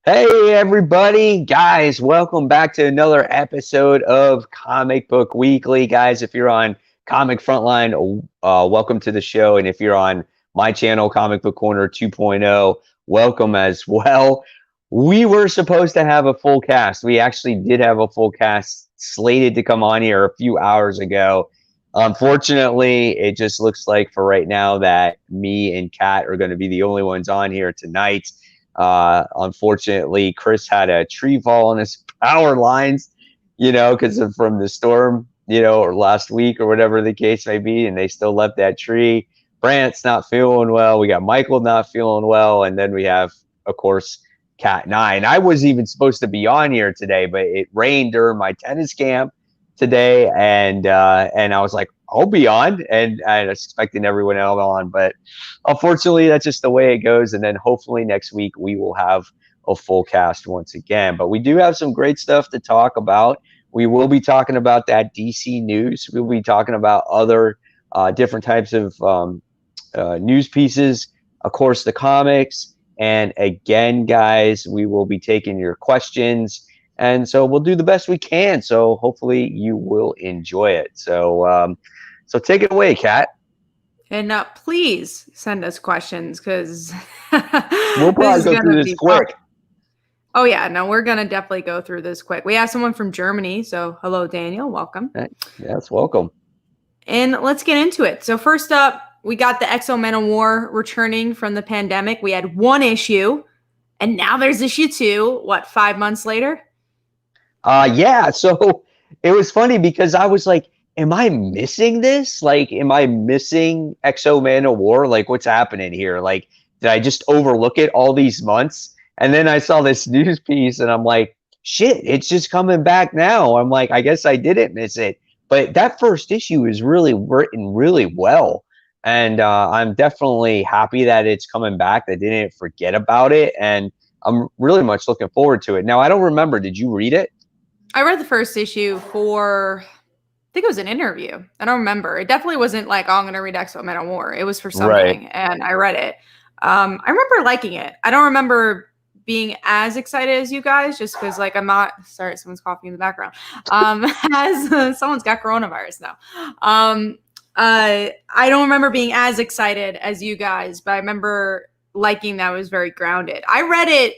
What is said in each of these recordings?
Hey everybody, guys, welcome back to another episode of Comic Book Weekly. Guys, if you're on Comic Frontline, welcome to the show. And if you're on my channel, Comic Book Corner 2.0, welcome as well. We were supposed to have a full cast. We actually did have a full cast slated to come on here a few hours ago. Unfortunately, it just looks like for right now that me and Kat are going to be the only ones on here tonight. Unfortunately, Chris had a tree fall on his power lines, because of from the storm, or last week or whatever the case may be, and they still left that tree. Brant's not feeling well. We got Michael not feeling well, and then we have, of course, Cat and I. And I was even supposed to be on here today, but it rained during my tennis camp today, and I was like, I'll be on, and I was expecting everyone else on, but unfortunately, that's just the way it goes. And then hopefully next week we will have a full cast once again. But we do have some great stuff to talk about. We will be talking about that DC news. We'll be talking about other different types of news pieces, of course, the comics. And again, guys, we will be taking your questions. And so we'll do the best we can. So hopefully you will enjoy it. So take it away, Kat. And please send us questions because we'll probably go through this quick. Fun. Oh, yeah. No, we're going to definitely go through this quick. We have someone from Germany. So hello, Daniel. Welcome. Yes, welcome. And let's get into it. So first up, we got the X-Men of War returning from the pandemic. We had one issue, and now there's issue 2. What, 5 months later? Yeah. So it was funny because I was like, am I missing this? Like, am I missing X-Men of War? Like, what's happening here? Like, did I just overlook it all these months? And then I saw this news piece and I'm like, shit, it's just coming back now. I'm like, I guess I didn't miss it. But that first issue is really written really well. And I'm definitely happy that it's coming back. I didn't forget about it. And I'm really much looking forward to it. Now, I don't remember. Did you read it? I read the first issue for, I think it was an interview. I don't remember. It definitely wasn't like, oh, I'm going to read X-Men of War. It was for something, right. And I read it. I remember liking it. I don't remember being as excited as you guys, just because, like, I'm not. Sorry, someone's coughing in the background. As someone's got coronavirus now. I don't remember being as excited as you guys, but I remember liking that it was very grounded. I read it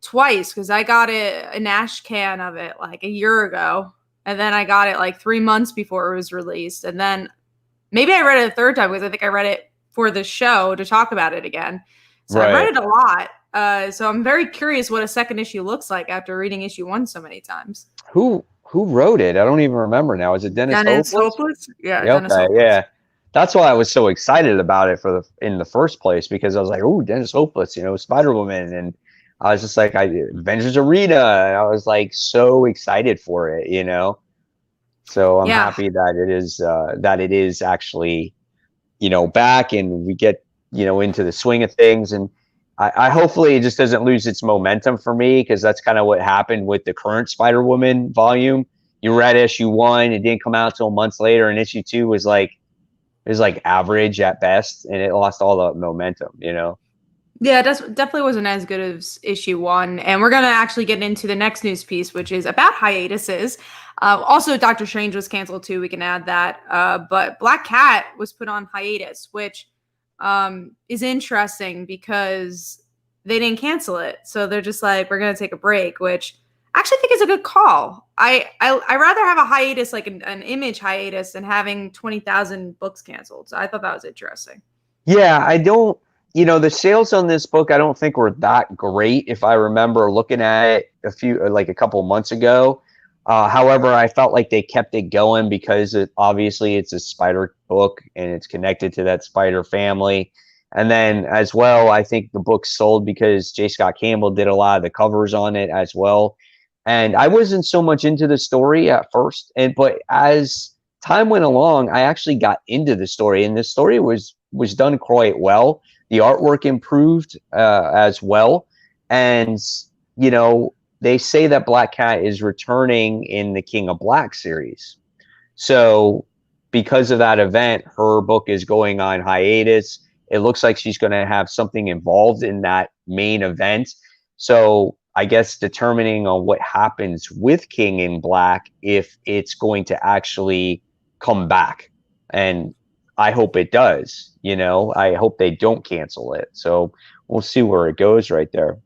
twice because I got an ash can of it like a year ago. And then I got it like 3 months before it was released. And then maybe I read it a third time because I think I read it for the show to talk about it again. So right. I read it a lot. So I'm very curious what a second issue looks like after reading issue 1 so many times. Who wrote it? I don't even remember now. Is it Dennis Hopeless? Yeah. Okay, Dennis Hopeless. Yeah. That's why I was so excited about it in the first place, because I was like, oh, Dennis Hopeless, Spider-Woman. And I was just like, Avengers Arena. And I was like so excited for it, So I'm happy that it is actually, back, and we get, into the swing of things. And I hopefully it just doesn't lose its momentum for me, because that's kind of what happened with the current Spider-Woman volume. You read issue 1, it didn't come out till months later, and issue 2 was like average at best, and it lost all the momentum, Yeah, it definitely wasn't as good as issue 1. And we're going to actually get into the next news piece, which is about hiatuses. Also, Doctor Strange was canceled too. We can add that. But Black Cat was put on hiatus, which is interesting because they didn't cancel it. So they're just like, we're going to take a break, which I actually think is a good call. I rather have a hiatus, like an image hiatus, than having 20,000 books canceled. So I thought that was interesting. Yeah, I don't. The sales on this book, I don't think were that great. If I remember looking at it a couple months ago. However, I felt like they kept it going because obviously it's a spider book and it's connected to that spider family. And then as well, I think the book sold because J. Scott Campbell did a lot of the covers on it as well. And I wasn't so much into the story at first, but as time went along, I actually got into the story, and the story was done quite well. The artwork improved as well. And, they say that Black Cat is returning in the King of Black series. So because of that event, her book is going on hiatus. It looks like she's going to have something involved in that main event. So I guess, determining on what happens with King in Black, if it's going to actually come back. And I hope it does, I hope they don't cancel it. So we'll see where it goes right there.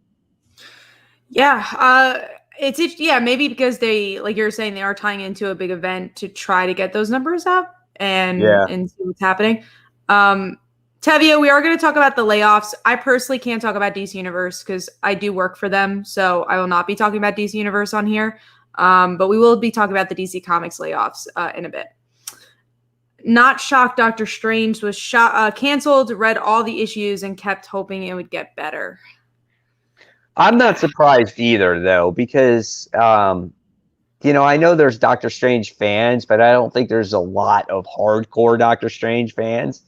Yeah. Maybe because they, like you're saying, they are tying into a big event to try to get those numbers up and see what's happening. Tevye, we are going to talk about the layoffs. I personally can't talk about DC Universe because I do work for them, so I will not be talking about DC Universe on here. But we will be talking about the DC Comics layoffs in a bit. Not shocked Doctor Strange was canceled, read all the issues, and kept hoping it would get better. I'm not surprised either, though, because, I know there's Doctor Strange fans, but I don't think there's a lot of hardcore Doctor Strange fans.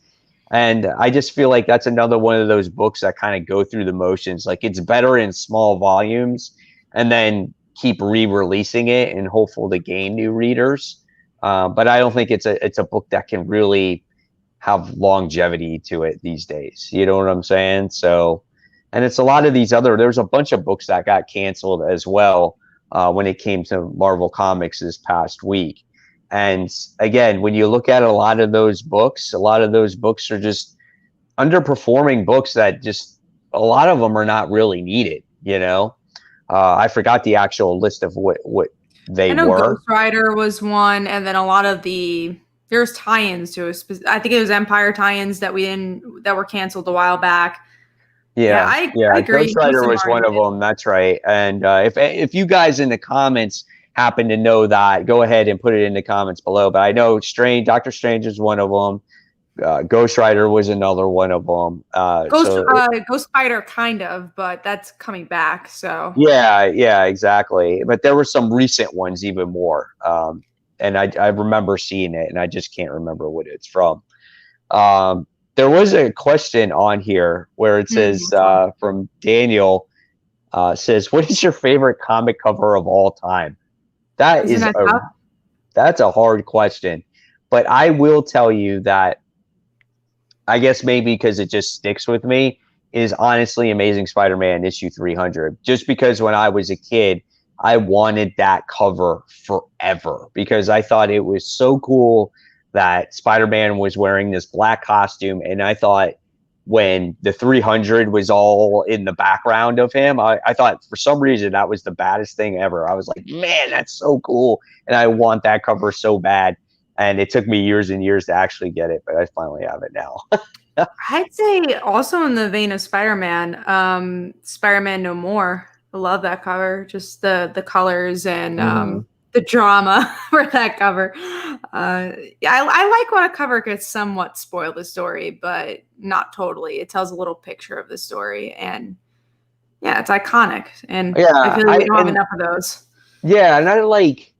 And I just feel like that's another one of those books that kind of go through the motions. Like, it's better in small volumes and then keep re-releasing it and hopeful to gain new readers. But I don't think it's a book that can really have longevity to it these days. You know what I'm saying? So, and it's a lot of these there's a bunch of books that got canceled as well when it came to Marvel Comics this past week. And again, when you look at a lot of those books are just underperforming books that just, a lot of them are not really needed, I forgot the actual list of what they were. Ghost Rider was one, and then a lot of there's tie-ins to I think it was Empyre tie-ins that were canceled a while back. Yeah, I agree. Ghost Rider was one of them. That's right. And if you guys in the comments happen to know that, go ahead and put it in the comments below. But I know Doctor Strange is one of them. Ghost Rider was another one of them. Ghost Spider, kind of, but that's coming back. So yeah, exactly. But there were some recent ones even more. And I remember seeing it, and I just can't remember what it's from. There was a question on here where it says from Daniel, says, "What is your favorite comic cover of all time?" That's a hard question, but I will tell you that, I guess maybe because it just sticks with me, is honestly Amazing Spider-Man issue 300. Just because when I was a kid, I wanted that cover forever because I thought it was so cool that Spider-Man was wearing this black costume. And I thought when the 300 was all in the background of him, I thought for some reason that was the baddest thing ever. I was like, man, that's so cool. And I want that cover so bad. And it took me years and years to actually get it, but I finally have it now. I'd say also in the vein of Spider-Man, Spider-Man No More. I love that cover. Just the colors and the drama for that cover. I like when a cover could somewhat spoil the story, but not totally. It tells a little picture of the story, and yeah, it's iconic. And I feel like we don't have enough of those. Yeah, and I like,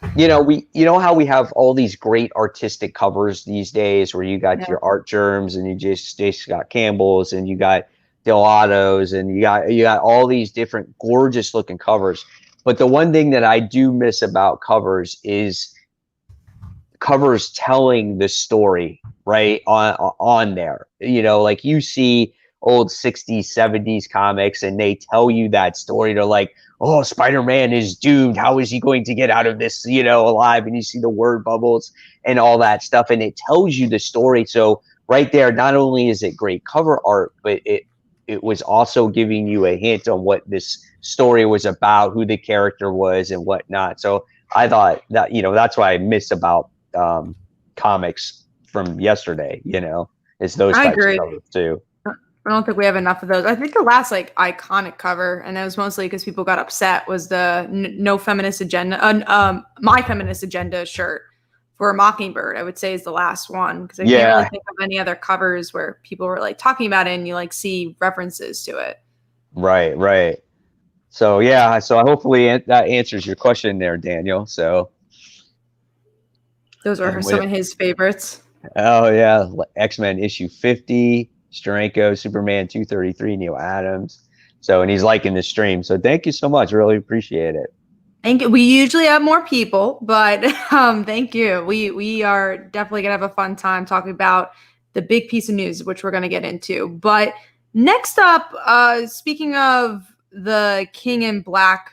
how we have all these great artistic covers these days, where you got your Art Germs, and you just got Campbell's, and you got Delato's, and you got all these different gorgeous looking covers. But the one thing that I do miss about covers is covers telling the story right on there. Like you see old 60s, 70s comics, and they tell you that story. They're like, oh, Spider-Man is doomed. How is he going to get out of this, alive? And you see the word bubbles and all that stuff, and it tells you the story. So right there, not only is it great cover art, but it was also giving you a hint on what this story was about, who the character was and whatnot. So I thought that, that's what I miss about comics from yesterday, is those types of covers too. I don't think we have enough of those. I think the last iconic cover, and it was mostly because people got upset, was the No Feminist Agenda, My Feminist Agenda shirt for Mockingbird. I would say is the last one, because I can't really think of any other covers where people were talking about it and you see references to it. Right. So so hopefully that answers your question there, Daniel. So those were some of his favorites. Oh yeah, X-Men issue 50. Steranko, Superman 233, Neil Adams. So, and he's liking the stream. So thank you so much. Really appreciate it. Thank you. We usually have more people, but thank you. We are definitely going to have a fun time talking about the big piece of news, which we're going to get into. But next up, speaking of the King in Black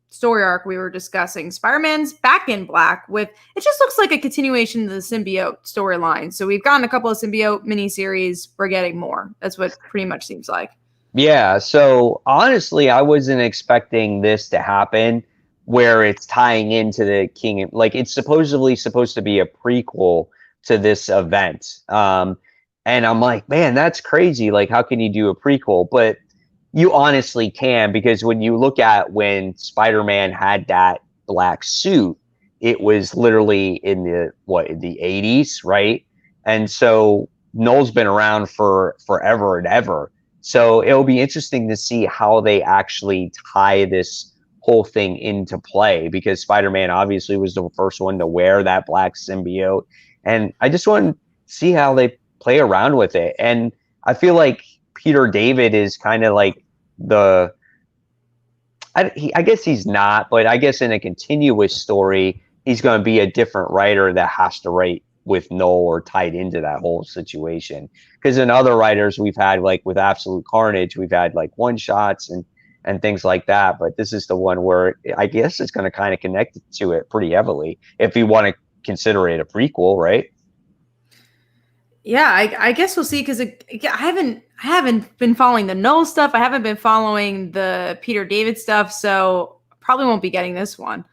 story arc we were discussing, Spider-Man's back in black with, it just looks like a continuation of the symbiote storyline. So we've gotten a couple of symbiote miniseries. We're getting more. That's what pretty much seems like. Yeah. So honestly, I wasn't expecting this to happen where it's tying into the King. Like it's supposedly supposed to be a prequel to this event. And I'm like, man, that's crazy. Like, how can you do a prequel? But you honestly can, because when you look at when Spider-Man had that black suit, it was literally in the 80s, right? And so Noel's been around for forever and ever. So it'll be interesting to see how they actually tie this whole thing into play, because Spider-Man obviously was the first one to wear that black symbiote. And I just want to see how they play around with it. And I feel like Peter David is kind of like I guess he's not, but I guess in a continuous story, he's going to be a different writer that has to write with Noel or tied into that whole situation. Because in other writers we've had, like with Absolute Carnage, we've had like one shots and things like that. But this is the one where I guess it's going to kind of connect to it pretty heavily if you want to consider it a prequel, right? Yeah, I guess we'll see, because I haven't been following the Noel stuff. I haven't been following the Peter David stuff, so probably won't be getting this one.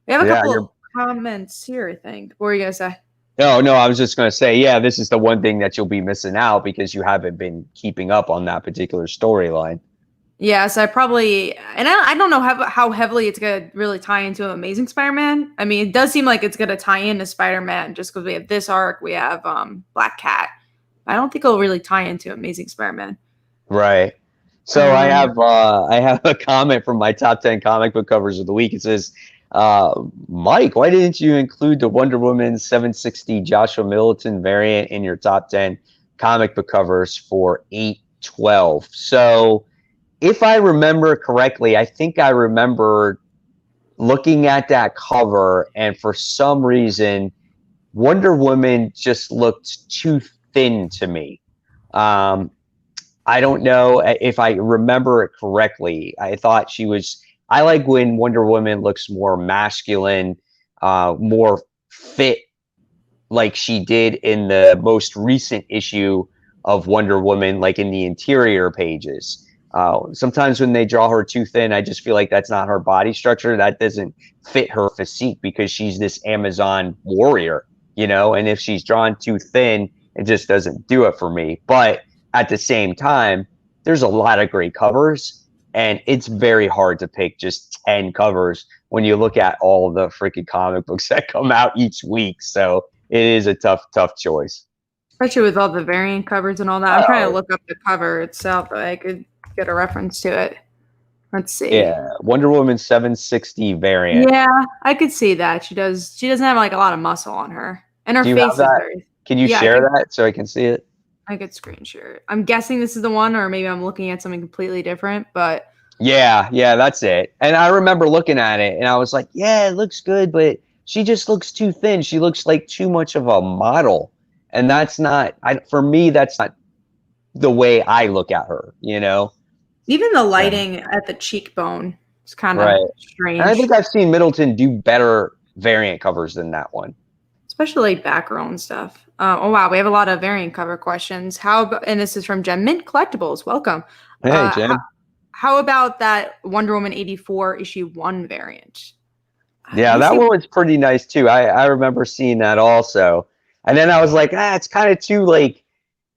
We have a couple of comments here, I think. What were you gonna say? No, I was just gonna say, yeah, this is the one thing that you'll be missing out because you haven't been keeping up on that particular storyline. Yeah, so I probably, and I don't know how heavily it's going to really tie into Amazing Spider-Man. I mean, it does seem like it's going to tie into Spider-Man just because we have this arc, we have Black Cat. I don't think it'll really tie into Amazing Spider-Man. Right. So I have a comment from my top 10 comic book covers of the week. It says, Mike, why didn't you include the Wonder Woman 760 Joshua Middleton variant in your top 10 comic book covers for 8/12? So if I remember correctly, I think I remember looking at that cover, and for some reason, Wonder Woman just looked too thin to me. I don't know if I remember it correctly. I thought I like when Wonder Woman looks more masculine, more fit, like she did in the most recent issue of Wonder Woman, like in the interior pages. Sometimes when they draw her too thin, I just feel like that's not her body structure. That doesn't fit her physique, because she's this Amazon warrior, and if she's drawn too thin, it just doesn't do it for me. But at the same time, there's a lot of great covers, and it's very hard to pick just 10 covers when you look at all the freaking comic books that come out each week. So it is a tough choice. Especially with all the variant covers and all that. I'm trying to look up the cover itself, but I could get a reference to it. Let's see. Yeah, Wonder Woman 760 variant. Yeah, I could see that. She doesn't have like a lot of muscle on her, and her face is very. Can you share that so I can see it? I could screen share it. I'm guessing this is the one, or maybe I'm looking at something completely different. But yeah, that's it. And I remember looking at it, and I was like, yeah, it looks good, but she just looks too thin. She looks like too much of a model, and that's not. For me, that's not the way I look at her. Even the lighting at the cheekbone is kind of strange. And I think I've seen Middleton do better variant covers than that one. Especially back row and stuff. Oh, wow. We have a lot of variant cover questions. And this is from Gem Mint Collectibles. Welcome. Hey, Gem. How about that Wonder Woman 84 issue 1 variant? Yeah, that one was pretty nice, too. I remember seeing that also. And then I was like, it's kind of too, like,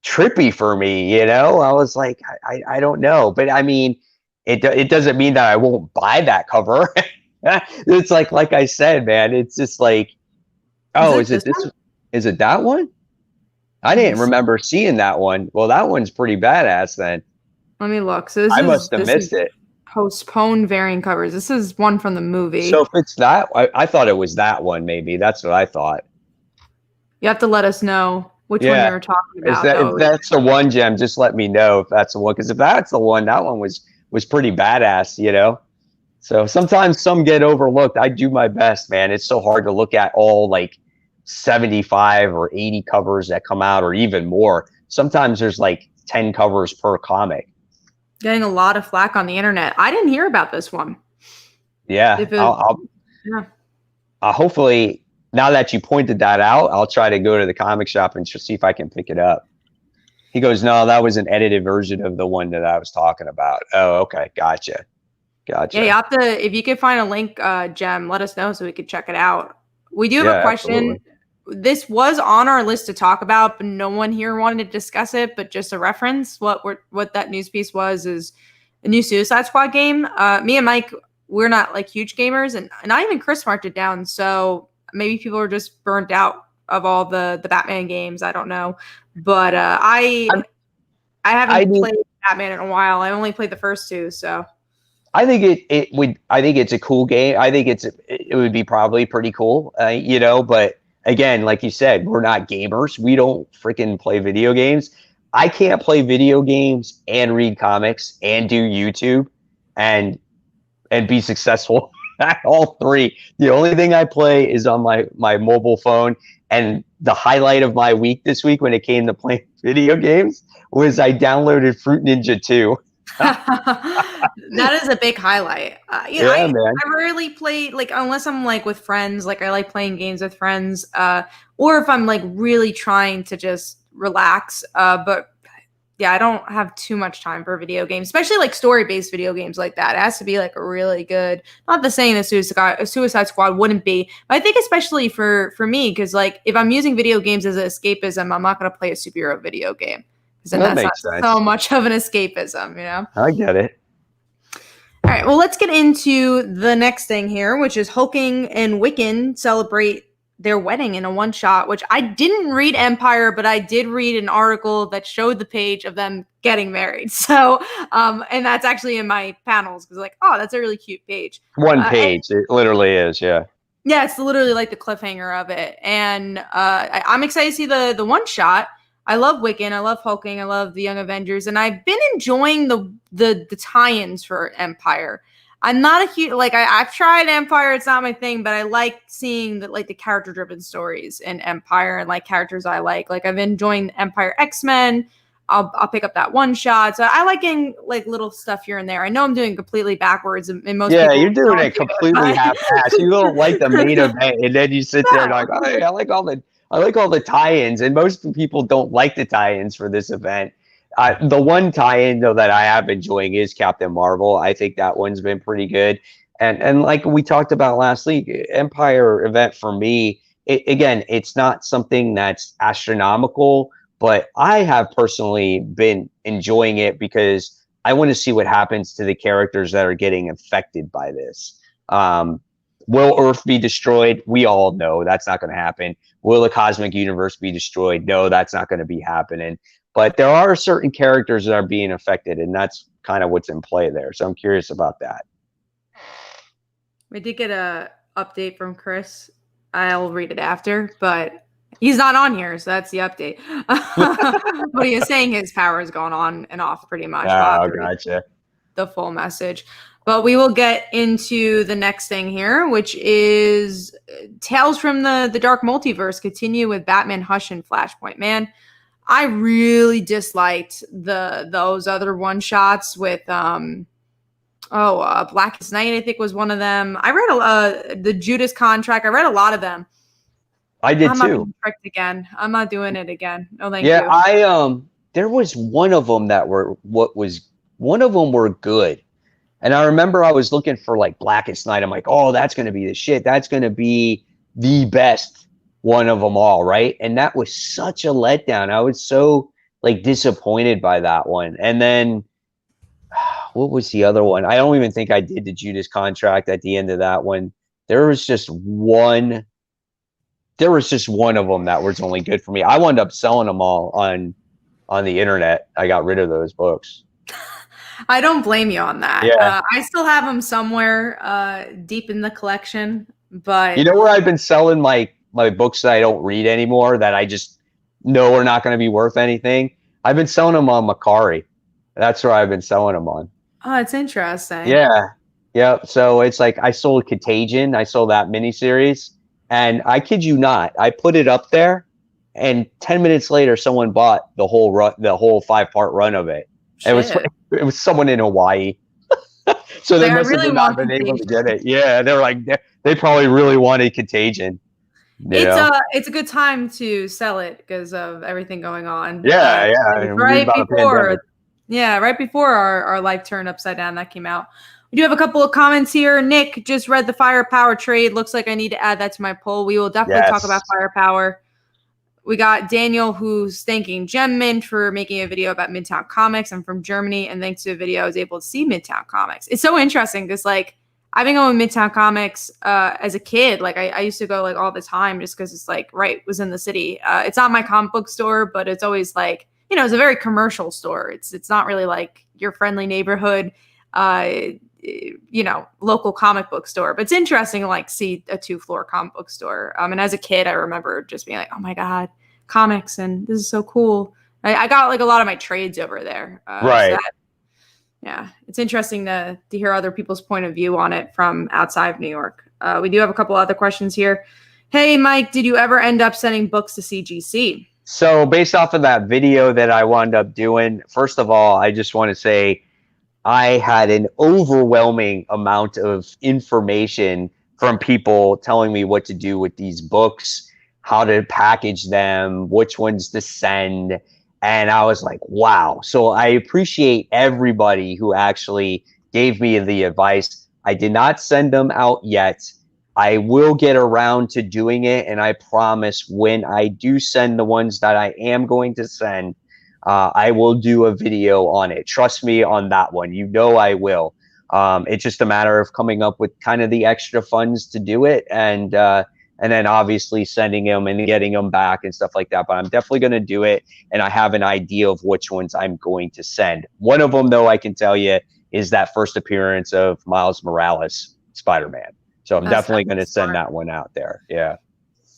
trippy for me, I was like, I don't know, but I mean, it doesn't mean that I won't buy that cover. It's like I said, man, it's just like, is it that one? I didn't remember seeing that one. Well, that one's pretty badass then. Let me look. So I must have missed it. Postponed variant covers. This is one from the movie. So if it's that, I thought it was that one. Maybe that's what I thought. You have to let us know which one you were talking about. If that's the one, Gem, just let me know if that's the one. Because if that's the one, that one was pretty badass, So sometimes some get overlooked. I do my best, man. It's so hard to look at all like 75 or 80 covers that come out, or even more. Sometimes there's like 10 covers per comic. Getting a lot of flack on the internet. I didn't hear about this one. Yeah, Yeah. hopefully now that you pointed that out, I'll try to go to the comic shop and see if I can pick it up. He goes, no, that was an edited version of the one that I was talking about. Oh, okay, gotcha. Yeah, you have to, if you could find a link, Jem, let us know so we could check it out. We do have a question. Absolutely. This was on our list to talk about, but no one here wanted to discuss it. But just a reference, what that news piece was is a new Suicide Squad game. Me and Mike, we're not like huge gamers, and not even Chris marked it down. So maybe people are just burnt out of all the Batman games. I don't know, but I haven't played Batman in a while. I only played the first two, so. I think I think it's a cool game. I think it would be probably pretty cool, but again, like you said, we're not gamers. We don't freaking play video games. I can't play video games and read comics and do YouTube and be successful at all three. The only thing I play is on my mobile phone. And the highlight of my week this week when it came to playing video games was I downloaded Fruit Ninja 2. That is a big highlight. I rarely play, like, unless I'm like with friends. Like, I like playing games with friends, or if I'm like really trying to just relax. But yeah, I don't have too much time for video games, especially like story-based video games like that. It has to be like a really good. Not the saying that Suicide Squad wouldn't be, but I think especially for me, because like if I'm using video games as an escapism, I'm not going to play a superhero video game. Because then that's not so much of an escapism, I get it. All right, well, let's get into the next thing here, which is Hulking and Wiccan celebrate their wedding in a one-shot, which I didn't read Empyre, but I did read an article that showed the page of them getting married. So, and that's actually in my panels, because like, oh, that's a really cute page. One page, it literally is, yeah. Yeah, it's literally like the cliffhanger of it. And I'm excited to see the one-shot. I love Wiccan, I love Hulking, I love the Young Avengers, and I've been enjoying the tie-ins for Empyre. I'm not a huge I've tried Empyre, it's not my thing, but I like seeing the character-driven stories in Empyre and like characters I like. Like I've been enjoying Empyre X-Men. I'll pick up that one shot. So I like getting like little stuff here and there. I know I'm doing completely backwards, and most people you're doing it completely half-assed. You don't like the main event, and then you sit there and like, oh, I like all the tie-ins, and most people don't like the tie-ins for this event. The one tie-in though that I have enjoying is Captain Marvel. I think that one's been pretty good, and like we talked about last week, Empyre event for me, it's not something that's astronomical, but I have personally been enjoying it because I want to see what happens to the characters that are getting affected by this. Will Earth be destroyed? We all know that's not going to happen. Will the cosmic universe be destroyed? No, that's not going to be happening. But there are certain characters that are being affected, and that's kind of what's in play there. So I'm curious about that. We did get a update from Chris. I'll read it after, but he's not on here, so that's the update. But he is saying his power has gone on and off pretty much. Oh, gotcha. The full message. But we will get into the next thing here, which is Tales from the Dark Multiverse continue with Batman Hush and Flashpoint. Man, I really disliked those other one-shots with Blackest Night, I think was one of them. I read the Judas Contract. I read a lot of them. I did too. I'm not being tricked again. I'm not doing it again. Oh, thank you. Yeah, there was one of them that were good. And I remember I was looking for like Blackest Night. I'm like, oh, that's going to be the shit. That's going to be the best one of them all, right? And that was such a letdown. I was so like disappointed by that one. And then what was the other one? I don't even think I did the Judas Contract at the end of that one. There was just one of them that was only good for me. I wound up selling them all on the internet. I got rid of those books. I don't blame you on that. Yeah. I still have them somewhere deep in the collection, but you know where I've been selling my books that I don't read anymore that I just know are not going to be worth anything? I've been selling them on Macari. That's where I've been selling them on. Oh, it's interesting. Yeah. Yep. So it's like I sold Contagion. I sold that miniseries, and I kid you not, I put it up there, and 10 minutes later, someone bought the whole 5-part run of it. Shit. It was someone in Hawaii. So they Like, I must have really not want been able to Contagion. get it. Yeah, they're like they probably really wanted Contagion. You know? It's a good time to sell it because of everything going on. Yeah, It yeah. was And read right about a pandemic. before, yeah, right before our life turned upside down. That came out. We do have a couple of comments here. Nick just read the Firepower trade. Looks like I need to add that to my poll. We will definitely talk Yes. about Firepower. We got Daniel who's thanking Gem Mint for making a video about Midtown Comics. I'm from Germany, and thanks to the video, I was able to see Midtown Comics. It's so interesting because, like, I've been going to Midtown Comics as a kid. Like, I used to go, like, all the time just because it's, like, right, was in the city. It's not my comic book store, but it's always, like, you know, it's a very commercial store. It's not really, like, your friendly neighborhood, you know, local comic book store. But it's interesting to, like, see a 2-floor comic book store. And as a kid, I remember just being like, oh my God, comics, and this is so cool. I got, like, a lot of my trades over there. Right. Yeah, it's interesting to hear other people's point of view on it from outside of New York. We do have a couple other questions here. Hey, Mike, did you ever end up sending books to CGC? So based off of that video that I wound up doing, first of all, I just want to say I had an overwhelming amount of information from people telling me what to do with these books, how to package them, which ones to send. And I was like, wow. So I appreciate everybody who actually gave me the advice. I did not send them out yet. I will get around to doing it. And I promise when I do send the ones that I am going to send, I will do a video on it. Trust me on that one. You know I will. It's just a matter of coming up with kind of the extra funds to do it, and then obviously sending them and getting them back and stuff like that. But I'm definitely going to do it, and I have an idea of which ones I'm going to send. One of them, though, I can tell you, is that first appearance of Miles Morales, Spider-Man. So I'm definitely going to send that one out there. Yeah.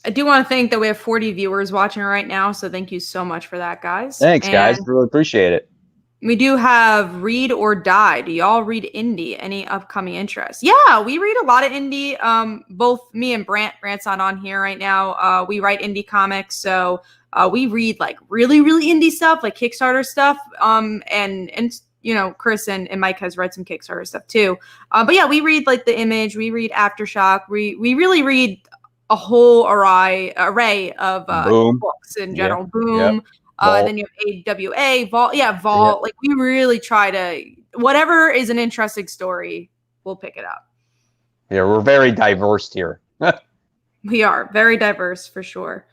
I do want to thank that we have 40 viewers watching right now, so thank you so much for that, guys. Thanks, guys. Really appreciate it. We do have Read or Die. Do y'all read indie? Any upcoming interests? Yeah, we read a lot of indie. Both me and Brant's not on here right now. We write indie comics, so we read, like, really, really indie stuff, like Kickstarter stuff. And you know, Chris and Mike has read some Kickstarter stuff too. But yeah, we read, like, The Image. We read Aftershock. We really read a whole array of books in general. Boom. Then you have AWA, Vault. Yeah, Vault. Like, we really try to, whatever is an interesting story, we'll pick it up. Yeah, we're very diverse here. We are very diverse for sure.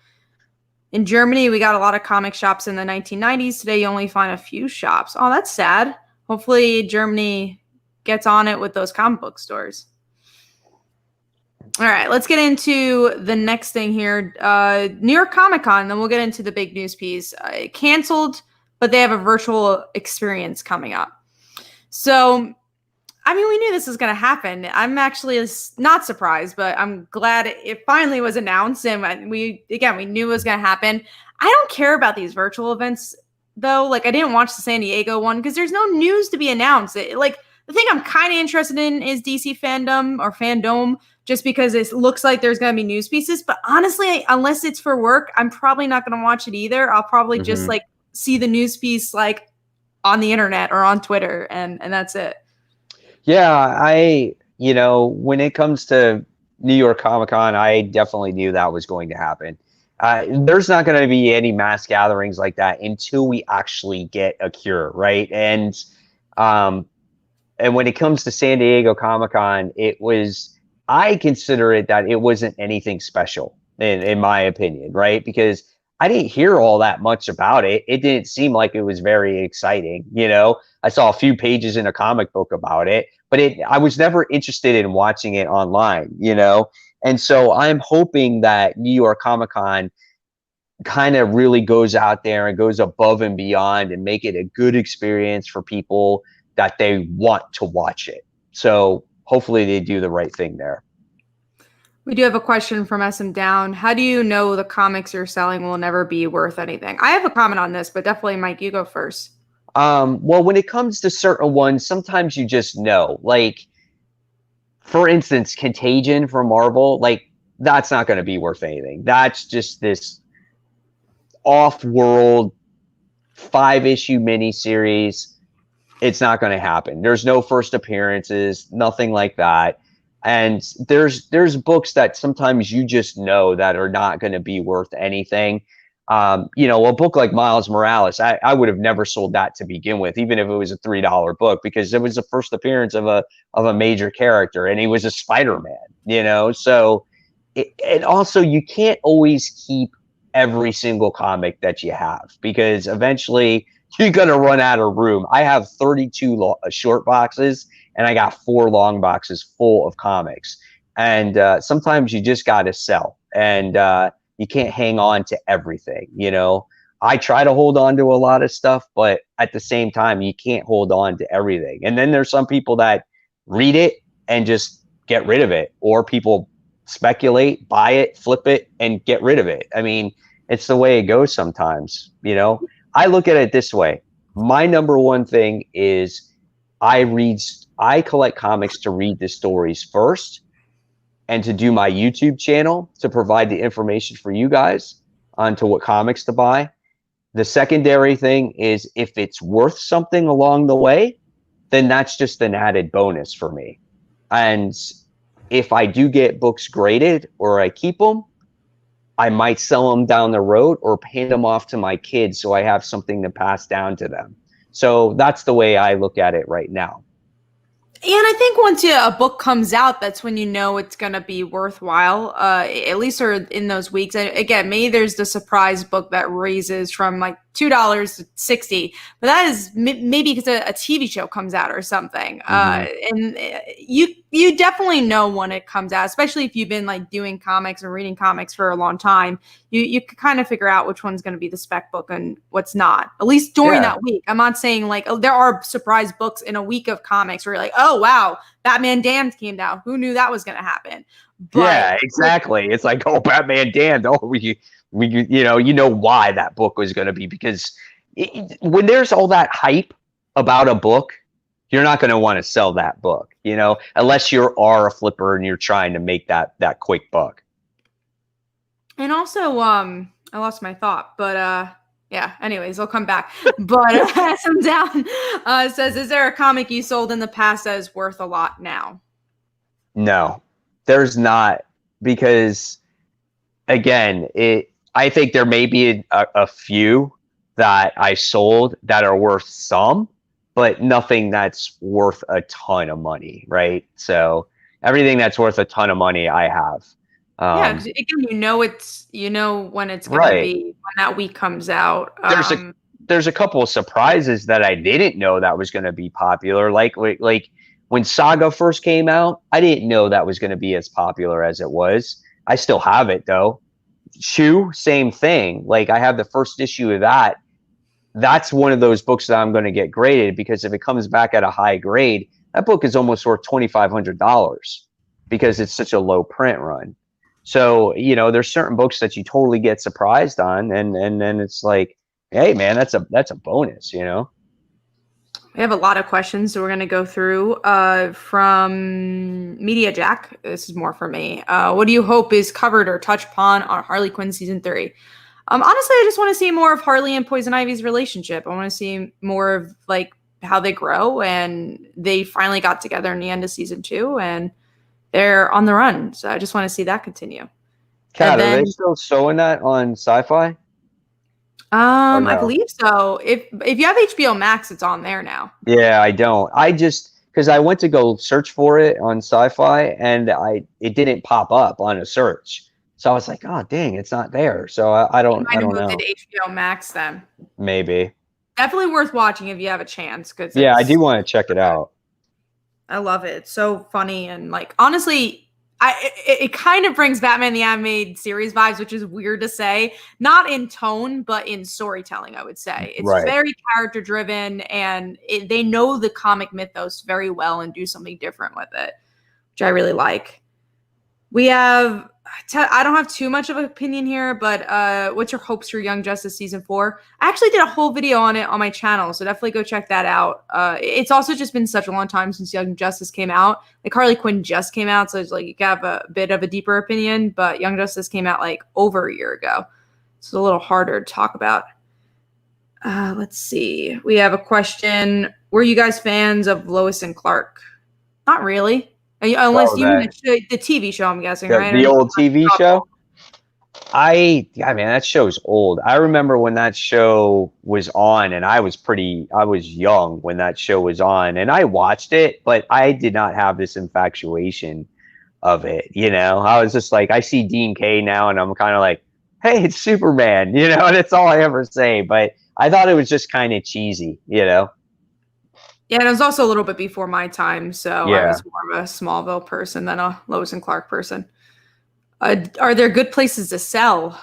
In Germany, we got a lot of comic shops in the 1990s. Today, you only find a few shops. Oh, that's sad. Hopefully, Germany gets on it with those comic book stores. All right, let's get into the next thing here. New York Comic Con, then we'll get into the big news piece. Canceled, but they have a virtual experience coming up. So, I mean, we knew this was going to happen. I'm actually not surprised, but I'm glad it finally was announced. And we knew it was going to happen. I don't care about these virtual events, though. Like, I didn't watch the San Diego one because there's no news to be announced. The thing I'm kind of interested in is DC fandom, just because it looks like there's going to be news pieces. But honestly, unless it's for work, I'm probably not going to watch it either. I'll probably just, like, see the news piece, like, on the internet or on Twitter, and that's it. Yeah, when it comes to New York Comic Con, I definitely knew that was going to happen. There's not going to be any mass gatherings like that until we actually get a cure, right? And when it comes to San Diego Comic Con, I consider it that it wasn't anything special in my opinion, right? Because I didn't hear all that much about it. It didn't seem like it was very exciting. I saw a few pages in a comic book about it, but I was never interested in watching it online, And so I'm hoping that New York Comic Con kind of really goes out there and goes above and beyond and make it a good experience for people that they want to watch it. So hopefully they do the right thing there. We do have a question from SM Down. How do you know the comics you're selling will never be worth anything? I have a comment on this, but definitely, Mike, you go first. Well, when it comes to certain ones, sometimes you just know. Like, for instance, Contagion from Marvel, like, that's not going to be worth anything. That's just this off-world 5-issue miniseries It's not going to happen. There's no first appearances, nothing like that. And there's books that sometimes you just know that are not going to be worth anything. A book like Miles Morales, I would have never sold that to begin with, even if it was a $3 book, because it was the first appearance of a major character, and he was a Spider-Man. So and also you can't always keep every single comic that you have, because eventually you're going to run out of room. I have 32 short boxes, and I got 4 long boxes full of comics. And sometimes you just got to sell, and you can't hang on to everything. I try to hold on to a lot of stuff, but at the same time, you can't hold on to everything. And then there's some people that read it and just get rid of it, or people speculate, buy it, flip it, and get rid of it. I mean, it's the way it goes sometimes. I look at it this way. My number one thing is I collect comics to read the stories first, and to do my YouTube channel to provide the information for you guys onto what comics to buy. The secondary thing is, if it's worth something along the way, then that's just an added bonus for me. And if I do get books graded or I keep them, I might sell them down the road or hand them off to my kids so I have something to pass down to them. So that's the way I look at it right now. And I think once a book comes out, that's when you know it's going to be worthwhile, at least or in those weeks. And again, maybe there's the surprise book that raises from like $2 to $60, but that is maybe because a TV show comes out or something. And you definitely know when it comes out, especially if you've been like doing comics and reading comics for a long time. You can kind of figure out which one's going to be the spec book and what's not, at least during that week. I'm not saying like, there are surprise books in a week of comics where you're like, oh, wow, Batman Damned came out. Who knew that was going to happen? But yeah, exactly. It's like, oh, Batman Damned. Oh, we why that book was going to be, because when there's all that hype about a book, you're not going to want to sell that book, unless you are a flipper and you're trying to make that quick buck. And also, I lost my thought, but yeah, anyways, I'll come back. But some down says, is there a comic you sold in the past that is worth a lot now? No, there's not, because again, I think there may be a few that I sold that are worth some, but nothing that's worth a ton of money, right? So everything that's worth a ton of money, I have. Yeah, again, when it's going to be, when that week comes out. There's a couple of surprises that I didn't know that was going to be popular. Like when Saga first came out, I didn't know that was going to be as popular as it was. I still have it though. Chew, same thing. Like I have the first issue of that. That's one of those books that I'm going to get graded, because if it comes back at a high grade, that book is almost worth $2,500 because it's such a low print run. So, there's certain books that you totally get surprised on, and then it's like, hey man, that's a bonus, We have a lot of questions, so we're going to go through from Media Jack. This is more for me. What do you hope is covered or touched upon on Harley Quinn season 3? Honestly, I just want to see more of Harley and Poison Ivy's relationship. I want to see more of like how they grow, and they finally got together in the end of season 2, and they're on the run. So I just want to see that continue. Kat, are they still showing that on Sci-Fi? No? I believe so. If you have HBO Max, it's on there now. Yeah, I don't. Because I went to go search for it on Sci-Fi, and it didn't pop up on a search. So I was like, oh dang, it's not there. So I don't know. Moved it to HBO Max then. Maybe. Definitely worth watching if you have a chance. Yeah, I do want to check it out. I love it. It's so funny, and like honestly, it kind of brings Batman the Animated Series vibes, which is weird to say. Not in tone, but in storytelling, I would say. It's very character driven, and they know the comic mythos very well and do something different with it, which I really like. We have, I don't have too much of an opinion here, but what's your hopes for Young Justice Season 4? I actually did a whole video on it on my channel, so definitely go check that out. It's also just been such a long time since Young Justice came out. Like Harley Quinn just came out, so it's like you can have a bit of a deeper opinion, but Young Justice came out like over a year ago. So it's a little harder to talk about. Let's see. We have a question. Were you guys fans of Lois and Clark? Not really. Unless you mean the TV show, I'm guessing, right? The old TV show? Yeah, man, that show's old. I remember when that show was on, and I was young when that show was on, and I watched it, but I did not have this infatuation of it. I was just like, I see Dean Kaye now, and I'm kind of like, hey, it's Superman, and that's all I ever say. But I thought it was just kind of cheesy. Yeah, and it was also a little bit before my time, so yeah. I was more of a Smallville person than a Lois and Clark person. Are there good places to sell?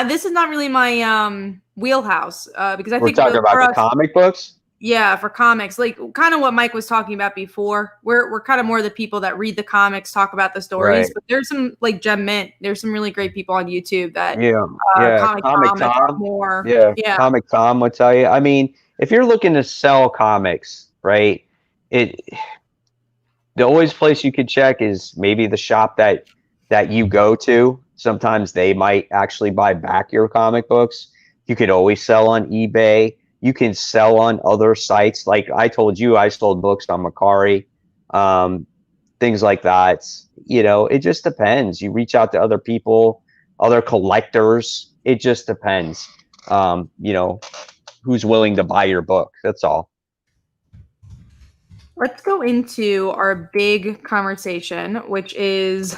This is not really my wheelhouse because I think we're talking about the comic books. Yeah, for comics, like kind of what Mike was talking about before. We're kind of more the people that read the comics, talk about the stories. Right. But there's some like Gem Mint. There's some really great people on YouTube that Comic Tom more. Yeah, Comic Tom will tell you. I mean, if you're looking to sell comics, right? The always place you could check is maybe the shop that you go to. Sometimes they might actually buy back your comic books. You could always sell on eBay. You can sell on other sites. Like I told you, I sold books on Mercari, things like that. It just depends. You reach out to other people, other collectors. It just depends, who's willing to buy your book. That's all. Let's go into our big conversation, which is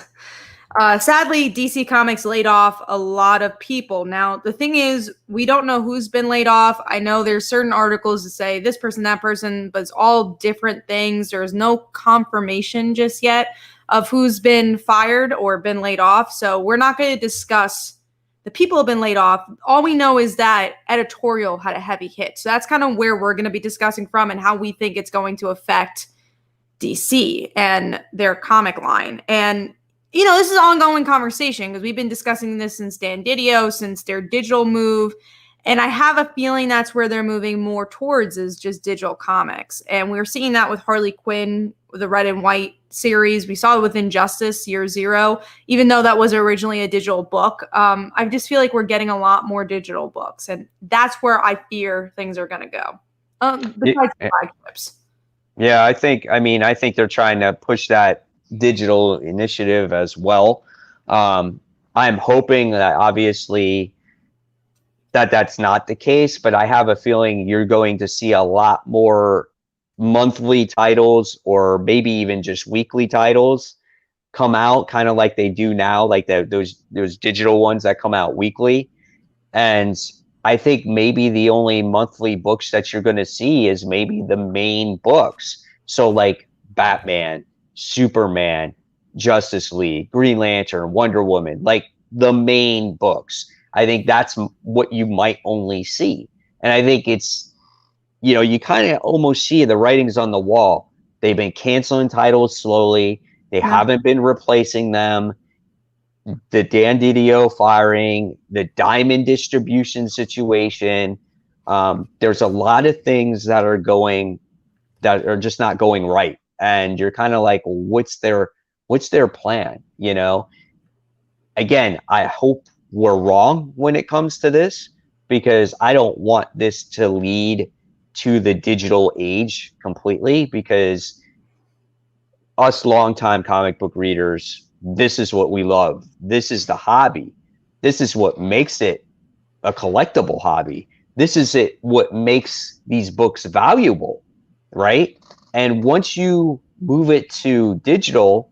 sadly, DC Comics laid off a lot of people. Now, the thing is, we don't know who's been laid off. I know there's certain articles that say this person, that person, but it's all different things. There's no confirmation just yet of who's been fired or been laid off. So we're not going to discuss the people who have been laid off. All we know is that editorial had a heavy hit. So that's kind of where we're going to be discussing from and how we think it's going to affect DC and their comic line. And this is an ongoing conversation because we've been discussing this since Dan Didio, since their digital move. And I have a feeling that's where they're moving more towards is just digital comics. And we're seeing that with Harley Quinn, the Red and White series. We saw it with Injustice Year Zero, even though that was originally a digital book. I just feel like we're getting a lot more digital books. And that's where I fear things are going to go. Besides flagships. Yeah, I think they're trying to push that digital initiative as well. I'm hoping that obviously that's not the case, but I have a feeling you're going to see a lot more monthly titles or maybe even just weekly titles come out, kind of like they do now, like those digital ones that come out weekly. And I think maybe the only monthly books that you're going to see is maybe the main books. So like Batman, Superman, Justice League, Green Lantern, Wonder Woman, like the main books. I think that's what you might only see. And I think it's, you kind of almost see the writings on the wall. They've been canceling titles slowly. They haven't been replacing them. The Dan Didio firing, the Diamond distribution situation. There's a lot of things that are just not going right. And you're kind of like, what's their plan? Again, I hope we're wrong when it comes to this, because I don't want this to lead to the digital age completely, because us longtime comic book readers, this is what we love. This is the hobby. This is what makes it a collectible hobby. This is what makes these books valuable, right? And once you move it to digital,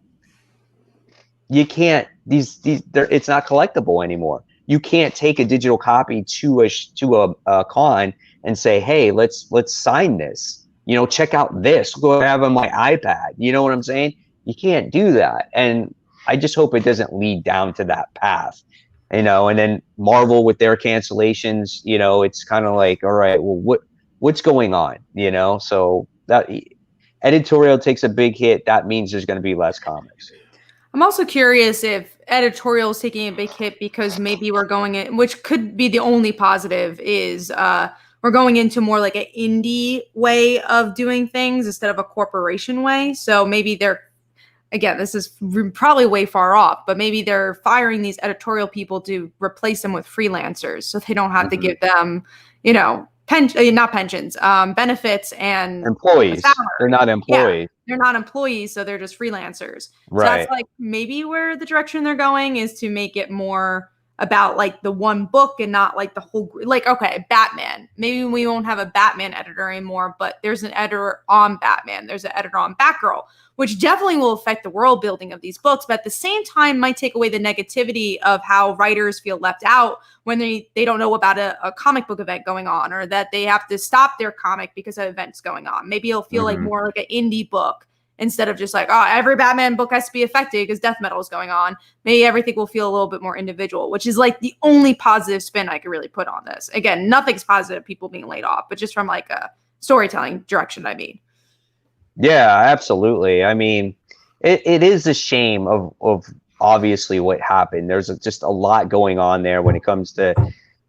you can't, it's not collectible anymore. You can't take a digital copy to a con and say, hey, let's sign this. Check out this. Go have on my iPad. You know what I'm saying? You can't do that. And I just hope it doesn't lead down to that path. And then Marvel with their cancellations, it's kind of like, all right, well, what's going on? So that editorial takes a big hit. That means there's going to be less comics. I'm also curious if editorial is taking a big hit because maybe we're going in, which could be the only positive, is we're going into more like an indie way of doing things instead of a corporation way. So maybe again, this is probably way far off, but maybe they're firing these editorial people to replace them with freelancers so they don't have to give them, you know, not pensions, benefits and employees. They're not employees. Yeah, they're not employees, so they're just freelancers. Right. So that's like maybe where the direction they're going is to make it more about like the one book and not like the whole, like, okay, Batman. Maybe we won't have a Batman editor anymore, but there's an editor on Batman. There's an editor on Batgirl, which definitely will affect the world building of these books, but at the same time might take away the negativity of how writers feel left out when they don't know about a comic book event going on, or that they have to stop their comic because of events going on. Maybe it'll feel like more like an indie book instead of just like, oh, every Batman book has to be affected because death metal is going on. Maybe everything will feel a little bit more individual, which is like the only positive spin I could really put on this. Again, nothing's positive, people being laid off, but just from like a storytelling direction, I mean. Yeah, absolutely. I mean, it is a shame of obviously what happened. There's just a lot going on there when it comes to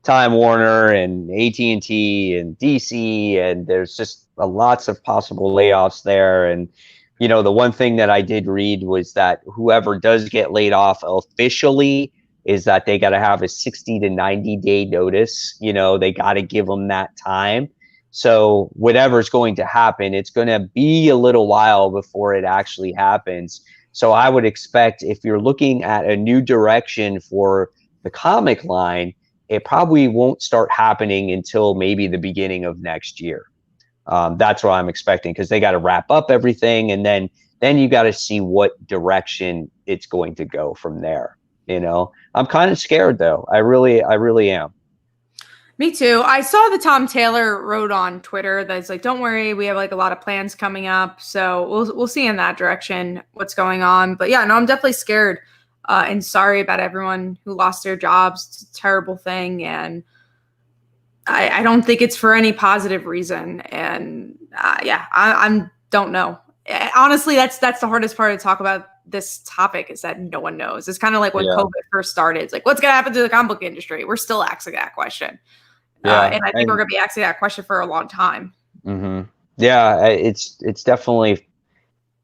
Time Warner and AT&T and DC, and there's just lots of possible layoffs there. And you know, the one thing that I did read was that whoever does get laid off officially is that they got to have a 60 to 90 day notice. You know, they got to give them that time. So whatever's going to happen, it's going to be a little while before it actually happens. So I would expect if you're looking at a new direction for the comic line, it probably won't start happening until maybe the beginning of next year. That's what I'm expecting, because they got to wrap up everything, and then you got to see what direction it's going to go from there. You know, I'm kind of scared though. I really am. Me too. I saw that Tom Taylor wrote on Twitter that's like, don't worry, we have like a lot of plans coming up. So we'll see in that direction what's going on. But yeah, no, I'm definitely scared and sorry about everyone who lost their jobs. It's a terrible thing. And I don't think it's for any positive reason. And yeah, I don't know. Honestly, that's the hardest part to talk about this topic, is that no one knows. It's kind of like when COVID first started. It's like, what's going to happen to the comic book industry? We're still asking that question. And I think we're going to be asking that question for a long time. Mm-hmm. Yeah, it's definitely,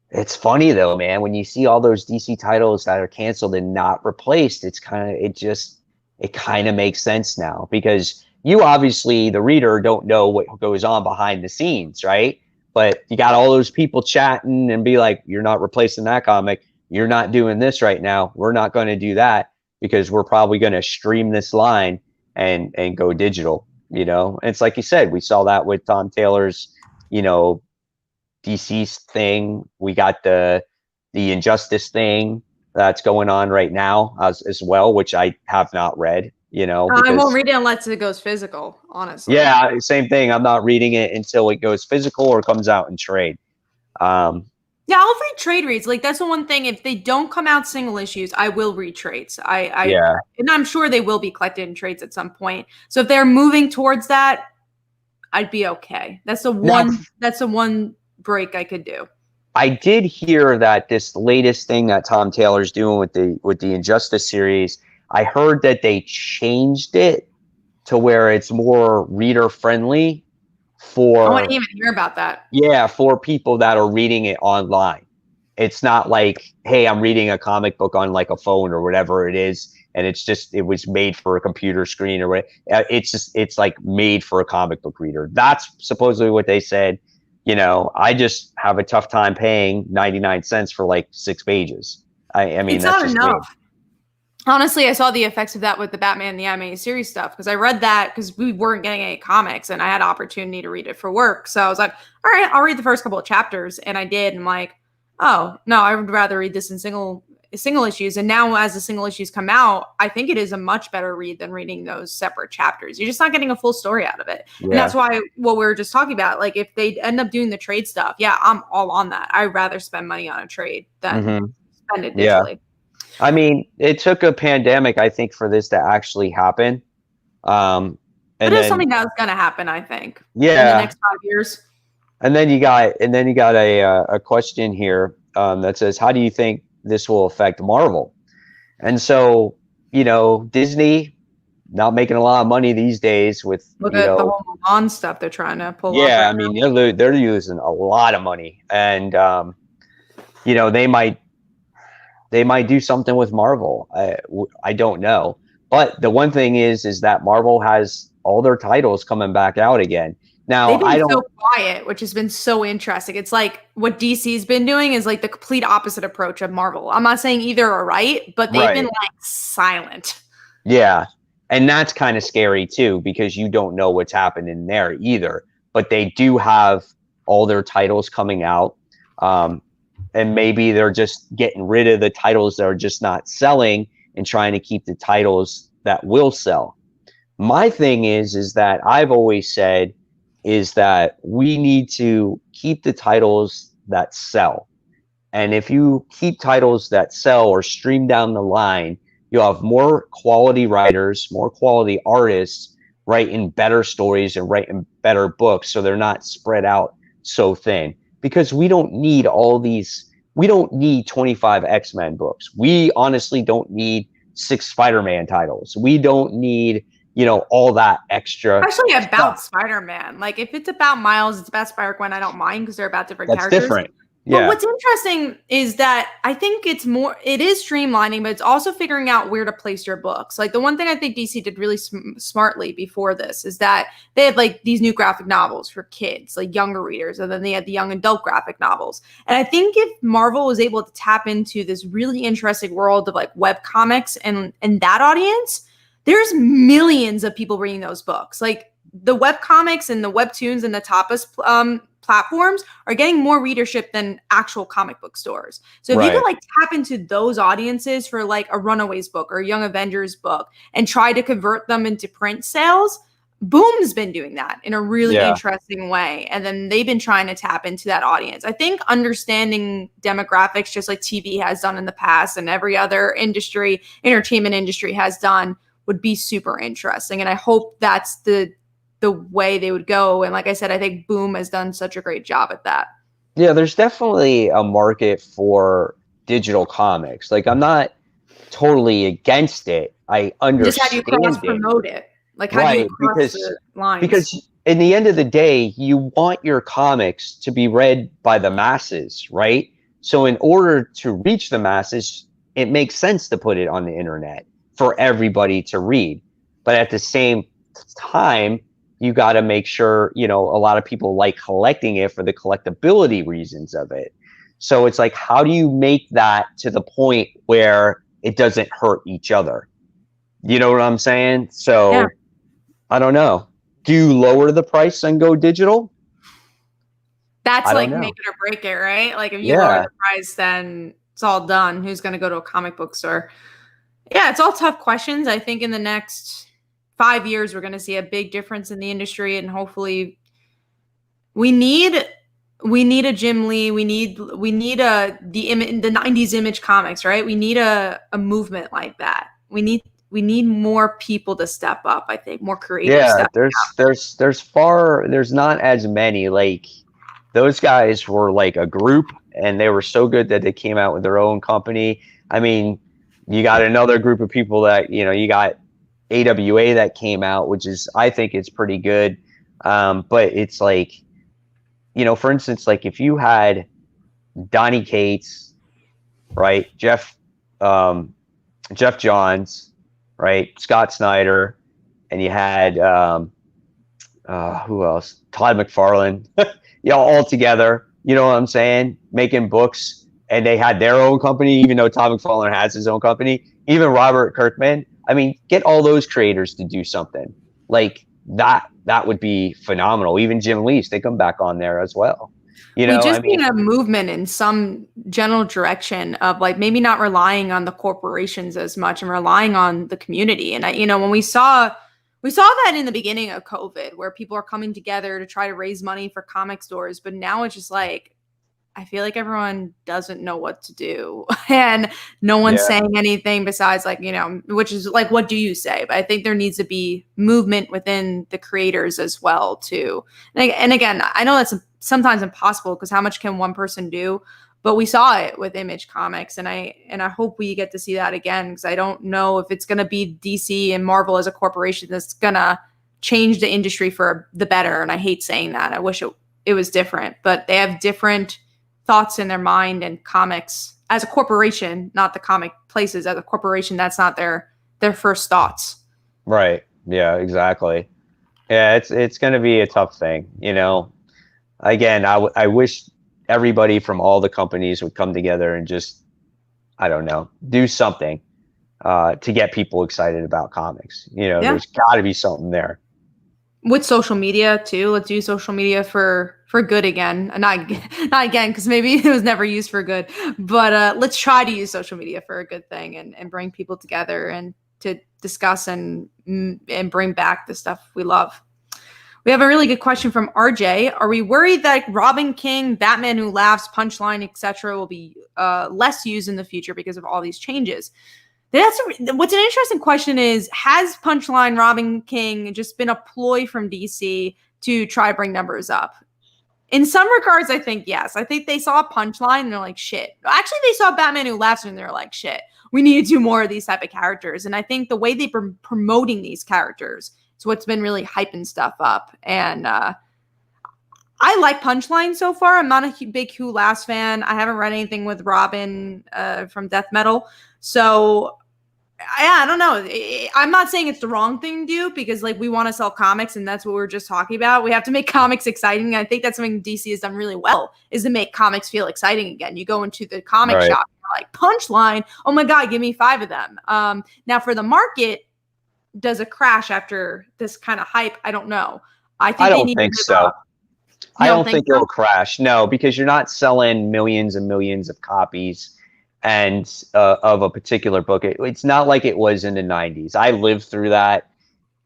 it's funny though, man, when you see all those DC titles that are canceled and not replaced, it kind of makes sense now, because you obviously, the reader, don't know what goes on behind the scenes, right? But you got all those people chatting and be like, you're not replacing that comic. You're not doing this right now. We're not going to do that because we're probably going to stream this line and go digital, you know? And it's like you said, we saw that with Tom Taylor's, you know, Deceased thing. We got the Injustice thing that's going on right now as well, which I have not read, you know. I won't read it unless it goes physical, honestly. Yeah, same thing. I'm not reading it until it goes physical or comes out in trade. Yeah, I'll read trade reads. Like, that's the one thing. If they don't come out single issues, I will read trades. And I'm sure they will be collected in trades at some point. So if they're moving towards that, I'd be okay. That's the one break I could do. I did hear that this latest thing that Tom Taylor's doing with the Injustice series, I heard that they changed it to where it's more reader friendly. I wouldn't even hear about that. Yeah, for people that are reading it online. It's not like, hey, I'm reading a comic book on like a phone or whatever it is, and it was made for a computer screen or whatever. It's like made for a comic book reader. That's supposedly what they said. You know, I just have a tough time paying 99 cents for like 6 pages. I mean, it's that's not just enough. weird. Honestly, I saw the effects of that with the Batman the Animated Series stuff, because I read that because we weren't getting any comics and I had opportunity to read it for work. So I was like, all right, I'll read the first couple of chapters. And I did. And I'm like, oh, no, I would rather read this in single issues. And now as the single issues come out, I think it is a much better read than reading those separate chapters. You're just not getting a full story out of it. Yeah. And that's why what we were just talking about, like if they end up doing the trade stuff, yeah, I'm all on that. I'd rather spend money on a trade than spend it digitally. Yeah. I mean, it took a pandemic, I think, for this to actually happen. It is something that's going to happen, I think. Yeah. In the next 5 years. And then you got a question here that says, how do you think this will affect Marvel? And so, you know, Disney not making a lot of money these days with the whole Mulan stuff they're trying to pull off. Yeah, I mean, they're losing a lot of money, and you know, they might do something with Marvel. I don't know, but the one thing is that Marvel has all their titles coming back out again. Now, they've been so quiet, which has been so interesting. It's like what DC's been doing is like the complete opposite approach of Marvel. I'm not saying either are right, but they've been like silent. Yeah. And that's kind of scary too, because you don't know what's happening there either. But they do have all their titles coming out. And maybe they're just getting rid of the titles that are just not selling and trying to keep the titles that will sell. My thing is that I've always said is that we need to keep the titles that sell. And if you keep titles that sell or stream down the line, you'll have more quality writers, more quality artists writing better stories and writing better books, so they're not spread out so thin. Because we don't need all these, we don't need 25 X-Men books. We honestly don't need 6 Spider-Man titles. We don't need, you know, all that extra. Actually, about Spider-Man. Like, if it's about Miles, it's about Spider-Gwen, I don't mind because they're about different characters. Different. Yeah. But what's interesting is that I think it is streamlining, but it's also figuring out where to place your books. Like, the one thing I think DC did really smartly before this is that they had like these new graphic novels for kids, like younger readers, and then they had the young adult graphic novels. And I think if Marvel was able to tap into this really interesting world of like web comics and that audience, there's millions of people reading those books. Like, the web comics and the webtoons and the tapas platforms are getting more readership than actual comic book stores. So if you could like tap into those audiences for like a Runaways book or a Young Avengers book and try to convert them into print sales, Boom's been doing that in a really interesting way. And then they've been trying to tap into that audience. I think understanding demographics, just like TV has done in the past and every other industry, entertainment industry has done, would be super interesting. And I hope that's the way they would go. And like I said, I think Boom has done such a great job at that. Yeah, there's definitely a market for digital comics. Like, I'm not totally against it. I understand. Just how do you cross-promote it? Like, how do you cross the lines? Because in the end of the day, you want your comics to be read by the masses, right? So in order to reach the masses, it makes sense to put it on the internet for everybody to read. But at the same time, you got to make sure, you know, a lot of people like collecting it for the collectability reasons of it. So it's like, how do you make that to the point where it doesn't hurt each other? You know what I'm saying? So I don't know. Do you lower the price and go digital? That's like make it or break it, right? Like, if you lower the price, then it's all done. Who's going to go to a comic book store? Yeah, it's all tough questions. I think in the next 5 years, we're going to see a big difference in the industry, and hopefully, we need a Jim Lee. We need the 90s image comics, right? We need a movement like that. We need more people to step up. I think more creators. Yeah, there's not as many. Like, those guys were like a group, and they were so good that they came out with their own company. I mean, you got another group of people that, you know, you got AWA that came out, which is, I think it's pretty good. But it's like, you know, for instance, like if you had Donny Cates, right? Jeff Johns, right? Scott Snyder, and you had, who else? Todd McFarlane, you know, all together, you know what I'm saying? Making books, and they had their own company, even though Todd McFarlane has his own company, even Robert Kirkman. I mean, get all those creators to do something like that. That would be phenomenal. Even Jim Lee, they come back on there as well. You know, we just need a movement in some general direction of like maybe not relying on the corporations as much and relying on the community. And you know, when we saw that in the beginning of COVID, where people are coming together to try to raise money for comic stores, but now it's just like, I feel like everyone doesn't know what to do, and no one's saying anything besides like, you know, which is like, what do you say? But I think there needs to be movement within the creators as well too. And again, I know that's sometimes impossible because how much can one person do? But we saw it with Image Comics, and I hope we get to see that again, because I don't know if it's going to be DC and Marvel as a corporation that's going to change the industry for the better. And I hate saying that. I wish it was different, but they have different thoughts in their mind, and comics as a corporation, not the comic places, as a corporation, that's not their first thoughts. Right. Yeah, exactly. Yeah, it's going to be a tough thing, you know. Again, I wish everybody from all the companies would come together and just, I don't know, do something to get people excited about comics. You know, Yeah. there's got to be something there. With social media too, let's use social media for good again. Not again, because maybe it was never used for good, but let's try to use social media for a good thing and bring people together and to discuss and bring back the stuff we love. We have a really good question from RJ. Are we worried that Robin King, Batman Who Laughs, Punchline, etc., will be less used in the future because of all these changes? What's an interesting question is, has Punchline Robin King just been a ploy from DC to try to bring numbers up? In some regards, I think yes. I think they saw Punchline and they're like, shit. Actually, they saw Batman Who Laughs and they're like, shit. We need to do more of these type of characters. And I think the way they've been promoting these characters is what's been really hyping stuff up. And I like Punchline so far. I'm not a big Who Laughs fan. I haven't read anything with Robin from Death Metal. So, yeah, I don't know. I'm not saying it's the wrong thing to do because, like, we want to sell comics and that's what we were just talking about. We have to make comics exciting. I think that's something DC has done really well, is to make comics feel exciting again. You go into the comic shop, like, Punchline, oh my God, give me 5 of them. Now, for the market, does it crash after this kind of hype? I don't know. I don't think so. I don't think it'll crash. No, because you're not selling millions and millions of copies and of a particular book. It's not like it was in the 90s. I lived through that.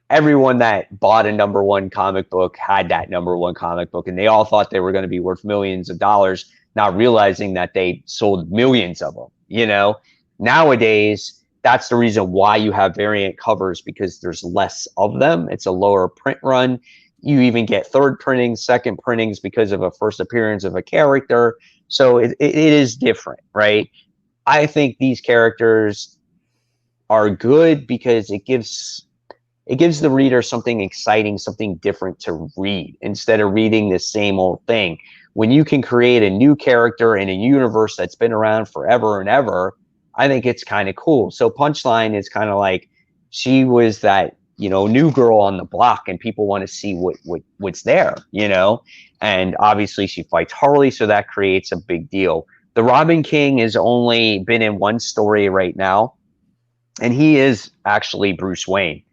Everyone that bought a #1 comic book had that #1 comic book, and they all thought they were going to be worth millions of dollars, not realizing that they sold millions of them. You know, nowadays, that's the reason why you have variant covers, because there's less of them. It's a lower print run. You even get third printings, second printings because of a first appearance of a character. So it is different, right? I think these characters are good because it gives the reader something exciting, something different to read instead of reading the same old thing. When you can create a new character in a universe that's been around forever and ever, I think it's kind of cool. So Punchline is kind of like, she was that, you know, new girl on the block, and people want to see what's there, you know. And obviously she fights Harley, so that creates a big deal. The Robin King has only been in one story right now, and he is actually Bruce Wayne,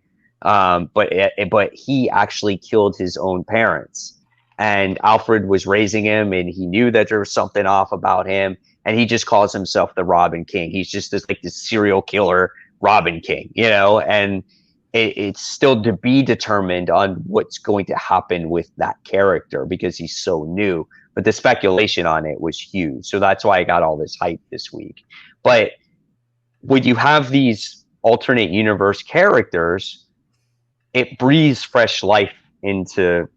but he actually killed his own parents, and Alfred was raising him, and he knew that there was something off about him, and he just calls himself the Robin King. He's just this serial killer Robin King, you know. And it's still to be determined on what's going to happen with that character because he's so new. But the speculation on it was huge. So that's why I got all this hype this week. But when you have these alternate universe characters, it breathes fresh life into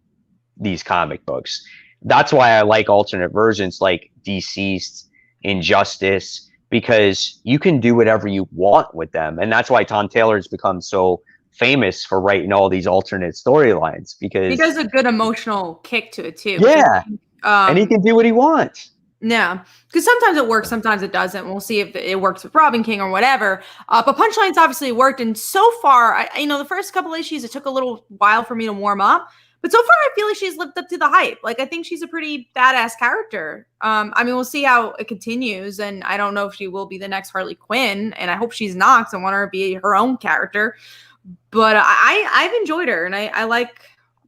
these comic books. That's why I like alternate versions like Deceased, Injustice, because you can do whatever you want with them. And that's why Tom Taylor's become so famous for writing all these alternate storylines, because there's a good emotional kick to it too. Yeah. And he can do what he wants. Yeah, because sometimes it works, sometimes it doesn't. We'll see if it works with Robin King or whatever. But Punchline's obviously worked, and so far, the first couple issues, it took a little while for me to warm up. But so far, I feel like she's lived up to the hype. Like, I think she's a pretty badass character. We'll see how it continues, and I don't know if she will be the next Harley Quinn, and I hope she's not, because I want her to be her own character. But I've enjoyed her, and I like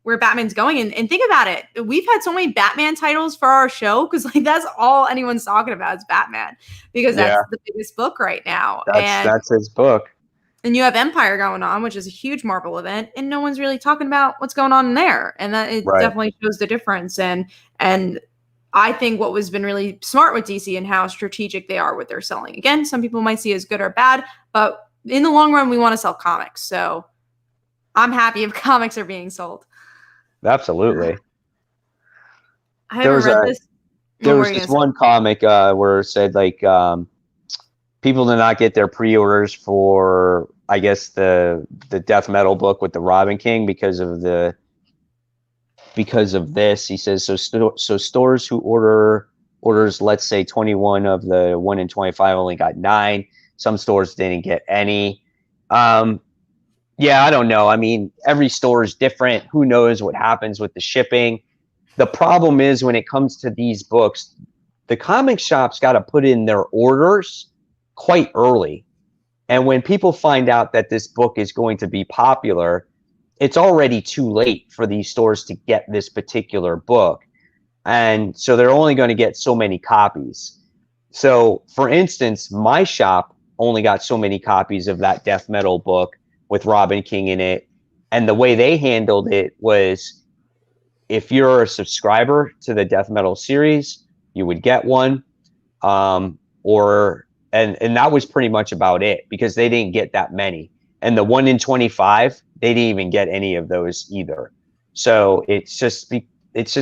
where Batman's going. And think about it. We've had so many Batman titles for our show because that's all anyone's talking about is Batman, because that's the biggest book right now. That's his book. And you have Empyre going on, which is a huge Marvel event, and no one's really talking about what's going on in there. And that it definitely shows the difference. And I think what was been really smart with DC and how strategic they are with their selling. Again, some people might see as good or bad, but in the long run, we want to sell comics. So I'm happy if comics are being sold. Absolutely. I haven't read this. There was this one comic where it said people did not get their pre-orders for, I guess, the death metal book with the Robin King because of this. He says so stores who orders, let's say 21 of the 1 in 25 only got 9. Some stores didn't get any. Yeah, I don't know. I mean, every store is different. Who knows what happens with the shipping? The problem is when it comes to these books, the comic shops got to put in their orders quite early. And when people find out that this book is going to be popular, it's already too late for these stores to get this particular book. And so they're only going to get so many copies. So, for instance, my shop only got so many copies of that death metal book with Robin King in it. And the way they handled it was if you're a subscriber to the death metal series, you would get one. And that was pretty much about it because they didn't get that many. And the 1 in 25, they didn't even get any of those either. So it's just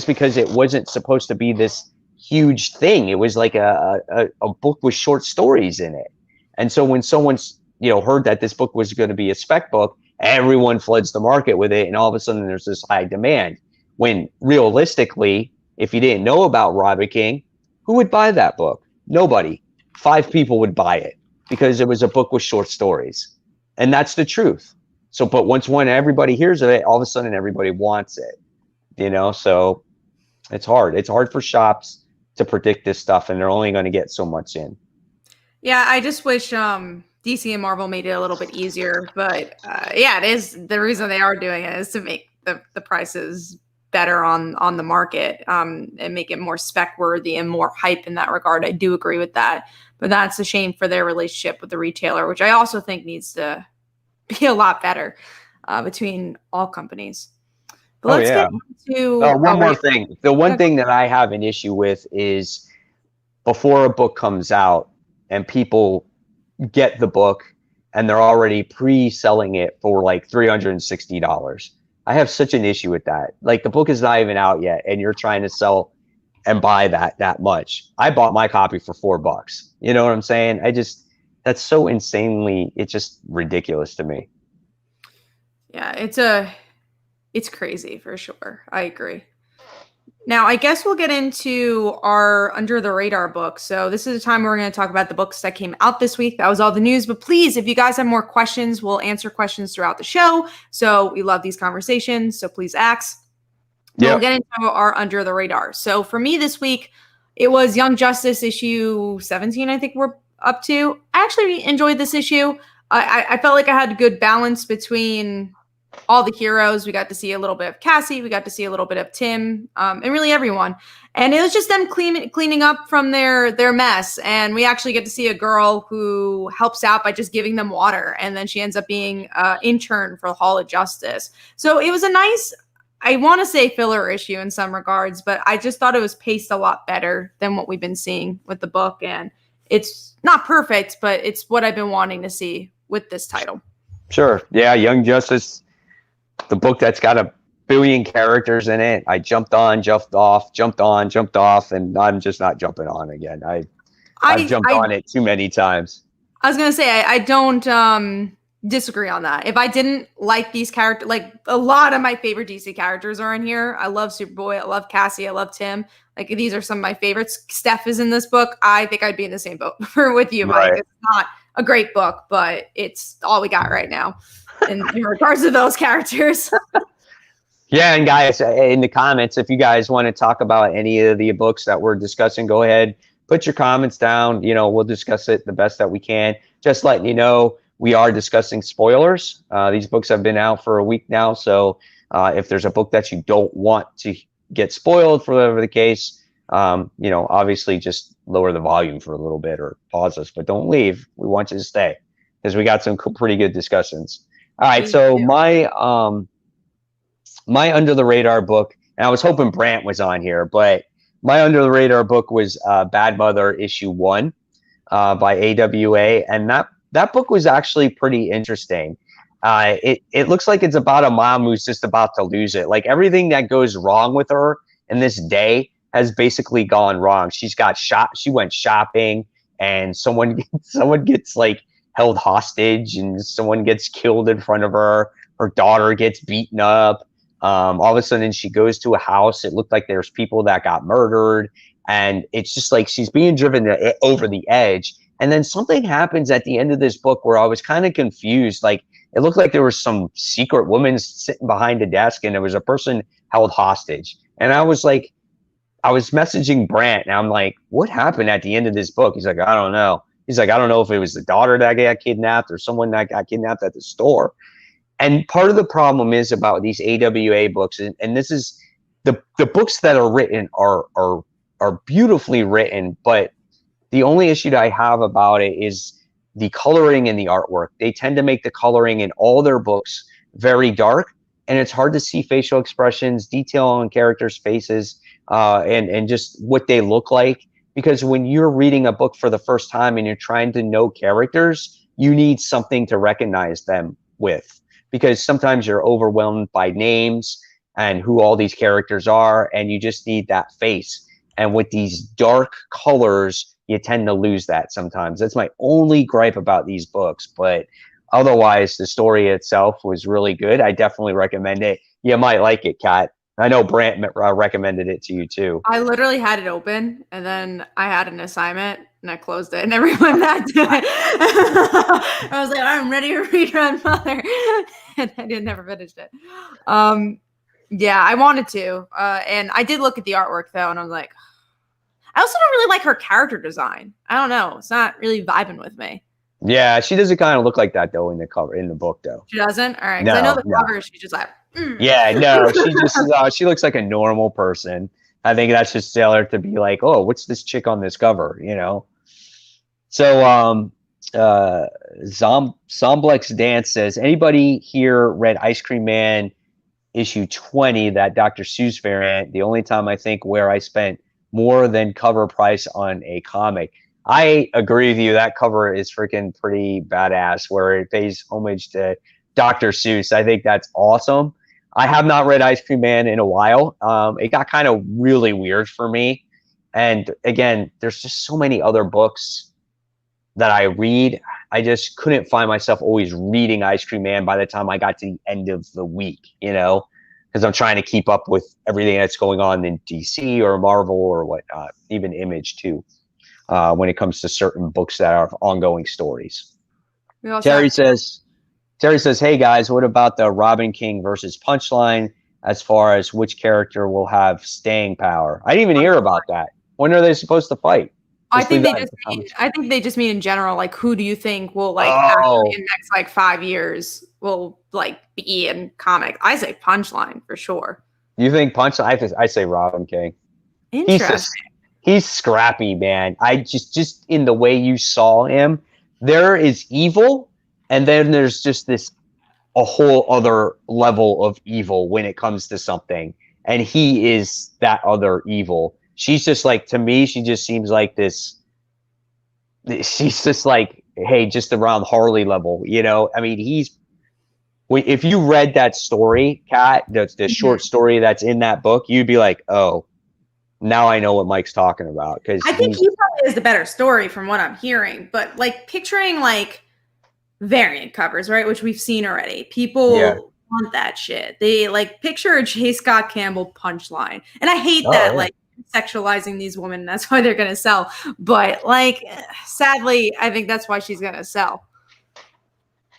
because it wasn't supposed to be this huge thing. It was like a book with short stories in it. And so when someone's heard that this book was going to be a spec book, everyone floods the market with it, and all of a sudden there's this high demand. When realistically, if you didn't know about Robin King, who would buy that book? Nobody. 5 people would buy it because it was a book with short stories. And that's the truth. So, but once everybody hears of it, all of a sudden everybody wants it, so it's hard. It's hard for shops to predict this stuff, and they're only going to get so much in. Yeah, I just wish DC and Marvel made it a little bit easier, but yeah, it is. The reason they are doing it is to make the prices better on the market and make it more spec worthy and more hype in that regard. I do agree with that, but that's a shame for their relationship with the retailer, which I also think needs to be a lot better between all companies. But let's get to one more thing. The one thing that I have an issue with is before a book comes out and people get the book and they're already pre-selling it for like $360. I have such an issue with that. Like the book is not even out yet and you're trying to sell and buy that much. I bought my copy for $4. You know what I'm saying? That's so insanely, it's just ridiculous to me. Yeah, it's crazy for sure. I agree. Now, I guess we'll get into our under the radar books. So this is a time where we're going to talk about the books that came out this week. That was all the news. But please, if you guys have more questions, we'll answer questions throughout the show. So we love these conversations. So please ask. Yeah. We'll get into our under the radar. So for me this week, it was Young Justice issue 17, I think we're up to. I actually enjoyed this issue. I felt like I had a good balance between all the heroes. We got to see a little bit of Cassie. We got to see a little bit of Tim, and really everyone. And it was just them cleaning up from their mess. And we actually get to see a girl who helps out by just giving them water. And then she ends up being an intern for the Hall of Justice. So it was a nice, I want to say filler issue in some regards, but I just thought it was paced a lot better than what we've been seeing with the book. And it's not perfect, but it's what I've been wanting to see with this title. Sure. Yeah. Young Justice, the book that's got a billion characters in it. I jumped on, jumped off, jumped on, jumped off, and I'm just not jumping on again. I've jumped on it too many times. I was gonna say I don't disagree on that. If I didn't like these characters, like a lot of my favorite DC characters are in here. I love Superboy, I love Cassie, I love Tim. Like these are some of my favorites. Steph is in this book. I think I'd be in the same boat with you, Mike. Right. It's not a great book, but it's all we got right now in regards to those characters. Yeah, and guys, in the comments, if you guys want to talk about any of the books that we're discussing, go ahead, put your comments down. We'll discuss it the best that we can. Just letting you know, we are discussing spoilers. These books have been out for a week now, so if there's a book that you don't want to get spoiled, for whatever the case, obviously just lower the volume for a little bit or pause us, but don't leave. We want you to stay because we got some pretty good discussions. All right, so my under the radar book, and I was hoping Brant was on here, but my under the radar book was Bad Mother issue 1 by AWA, and that book was actually pretty interesting. It looks like it's about a mom who's just about to lose it. Like everything that goes wrong with her in this day has basically gone wrong. She went shopping, and someone gets like held hostage, and someone gets killed in front of her. Her daughter gets beaten up. All of a sudden she goes to a house. It looked like there's people that got murdered, and it's just like she's being driven over the edge. And then something happens at the end of this book where I was kind of confused. Like it looked like there was some secret woman sitting behind a desk, and there was a person held hostage. And I was like, I was messaging Brant, and I'm like, what happened at the end of this book? He's like, I don't know. He's like, I don't know if it was the daughter that got kidnapped or someone that got kidnapped at the store. And part of the problem is about these AWA books, and this is the books that are written are beautifully written, but the only issue that I have about it is the coloring and the artwork. They tend to make the coloring in all their books very dark, and it's hard to see facial expressions, detail on characters' faces, and just what they look like. Because when you're reading a book for the first time and you're trying to know characters, you need something to recognize them with. Because sometimes you're overwhelmed by names and who all these characters are, and you just need that face. And with these dark colors, you tend to lose that sometimes. That's my only gripe about these books. But otherwise, the story itself was really good. I definitely recommend it. You might like it, Kat. I know Brant recommended it to you too. I literally had it open, and then I had an assignment, and I closed it and never went back to it. I was like, I'm ready to read Grandmother, and I never finished it. Yeah, I wanted to, and I did look at the artwork though, and I was like, I also don't really like her character design. I don't know, it's not really vibing with me. Yeah, she doesn't kind of look like that though in the book though. She doesn't. All right, because I know the cover. She's just like. Yeah, no, she just she looks like a normal person. I think that's just Sailor to be like, oh, what's this chick on this cover, you know? So Zomblex Dance says, anybody here read Ice Cream Man issue 20, that Dr. Seuss variant? The only time I think where I spent more than cover price on a comic. I agree with you. That cover is freaking pretty badass, where it pays homage to Dr. Seuss. I think that's awesome. I have not read Ice Cream Man in a while. It got kind of really weird for me. And again, there's just so many other books that I read. I just couldn't find myself always reading Ice Cream Man by the time I got to the end of the week, you know, because I'm trying to keep up with everything that's going on in DC or Marvel or whatnot, even Image too, when it comes to certain books that are ongoing stories. Terry says, hey guys, what about the Robin King versus Punchline as far as which character will have staying power? I didn't even hear about that. When are they supposed to fight? I think they just mean in general, like, who do you think will actually in the next like 5 years will like be in comic? I say Punchline for sure. You think Punchline? I say Robin King. Interesting. He's scrappy, man. I just in the way you saw him, there is evil. And then there's just a whole other level of evil when it comes to something. And he is that other evil. She's just like, to me, she just seems like this. She's just like, hey, just around Harley level, you know? I mean, if you read that story, Kat, the short story that's in that book, you'd be like, oh, now I know what Mike's talking about. Because I think he probably is the better story from what I'm hearing. But like picturing like variant covers, right, which we've seen already, people want that shit. They like picture a J. Scott Campbell Punchline, and I hate that like sexualizing these women. That's why they're gonna sell, but like sadly I think that's why she's gonna sell.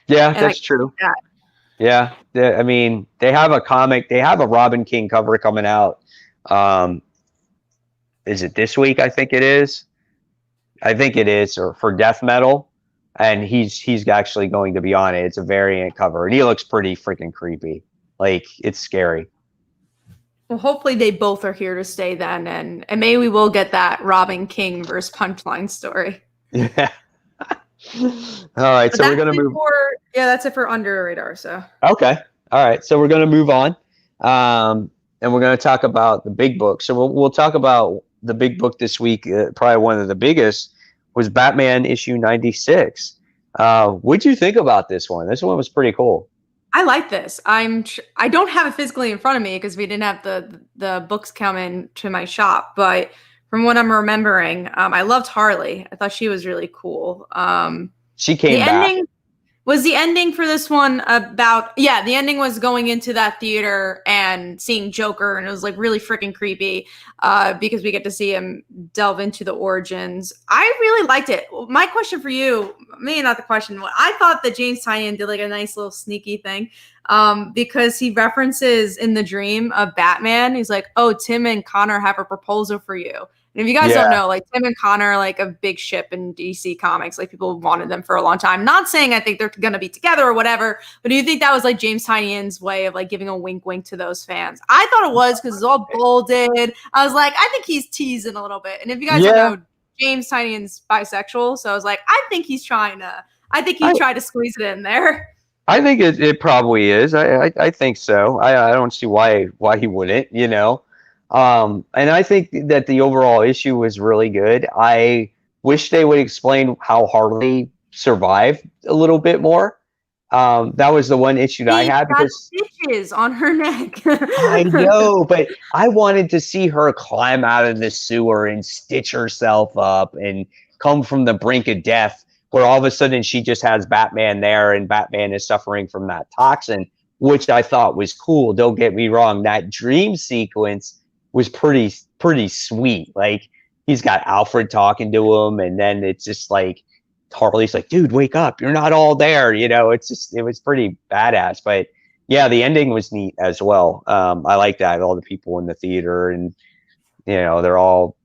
Yeah, that's true. Yeah, I mean, they have a Robin King cover coming out. Is it this week? I think it is, or for Death Metal. And he's actually going to be on it. It's a variant cover, and he looks pretty freaking creepy. Like, it's scary. Well, hopefully they both are here to stay then, and maybe we will get that Robin King versus Punchline story. Yeah. All right, but so we're gonna move. That's it for Under the Radar. So okay, all right, so we're gonna move on, and we're gonna talk about the big book. So we'll talk about the big book this week. Probably one of the biggest was Batman issue 96. What'd you think about this one? This one was pretty cool. I like this. I don't have it physically in front of me because we didn't have the books come in to my shop. But from what I'm remembering, I loved Harley. I thought she was really cool. She came back. Was the ending for this one about, yeah, the ending was going into that theater and seeing Joker, and it was like really freaking creepy because we get to see him delve into the origins. I really liked it. My question for you, maybe not the question, I thought that James Tynion did like a nice little sneaky thing because he references in the dream of Batman. He's like, oh, Tim and Connor have a proposal for you. And if you guys don't know, like Tim and Connor are like a big ship in DC Comics. Like people wanted them for a long time. Not saying I think they're going to be together or whatever, but do you think that was like James Tynion's way of like giving a wink wink to those fans? I thought it was because it's all bolded. I was like, I think he's teasing a little bit. And if you guys don't know, James Tynion's bisexual. So I was like, I think he tried to squeeze it in there. I think it probably is. I think so. I don't see why he wouldn't, you know. And I think that the overall issue was really good. I wish they would explain how Harley survived a little bit more. That was the one issue that I had because stitches on her neck. I know, but I wanted to see her climb out of the sewer and stitch herself up and come from the brink of death, where all of a sudden she just has Batman there and Batman is suffering from that toxin, which I thought was cool. Don't get me wrong. That dream sequence was pretty sweet. Like he's got Alfred talking to him, and then it's just like Harley's like, dude, wake up, you're not all there, you know. It was pretty badass. But yeah, the ending was neat as well. I like that, all the people in the theater, and you know, they're all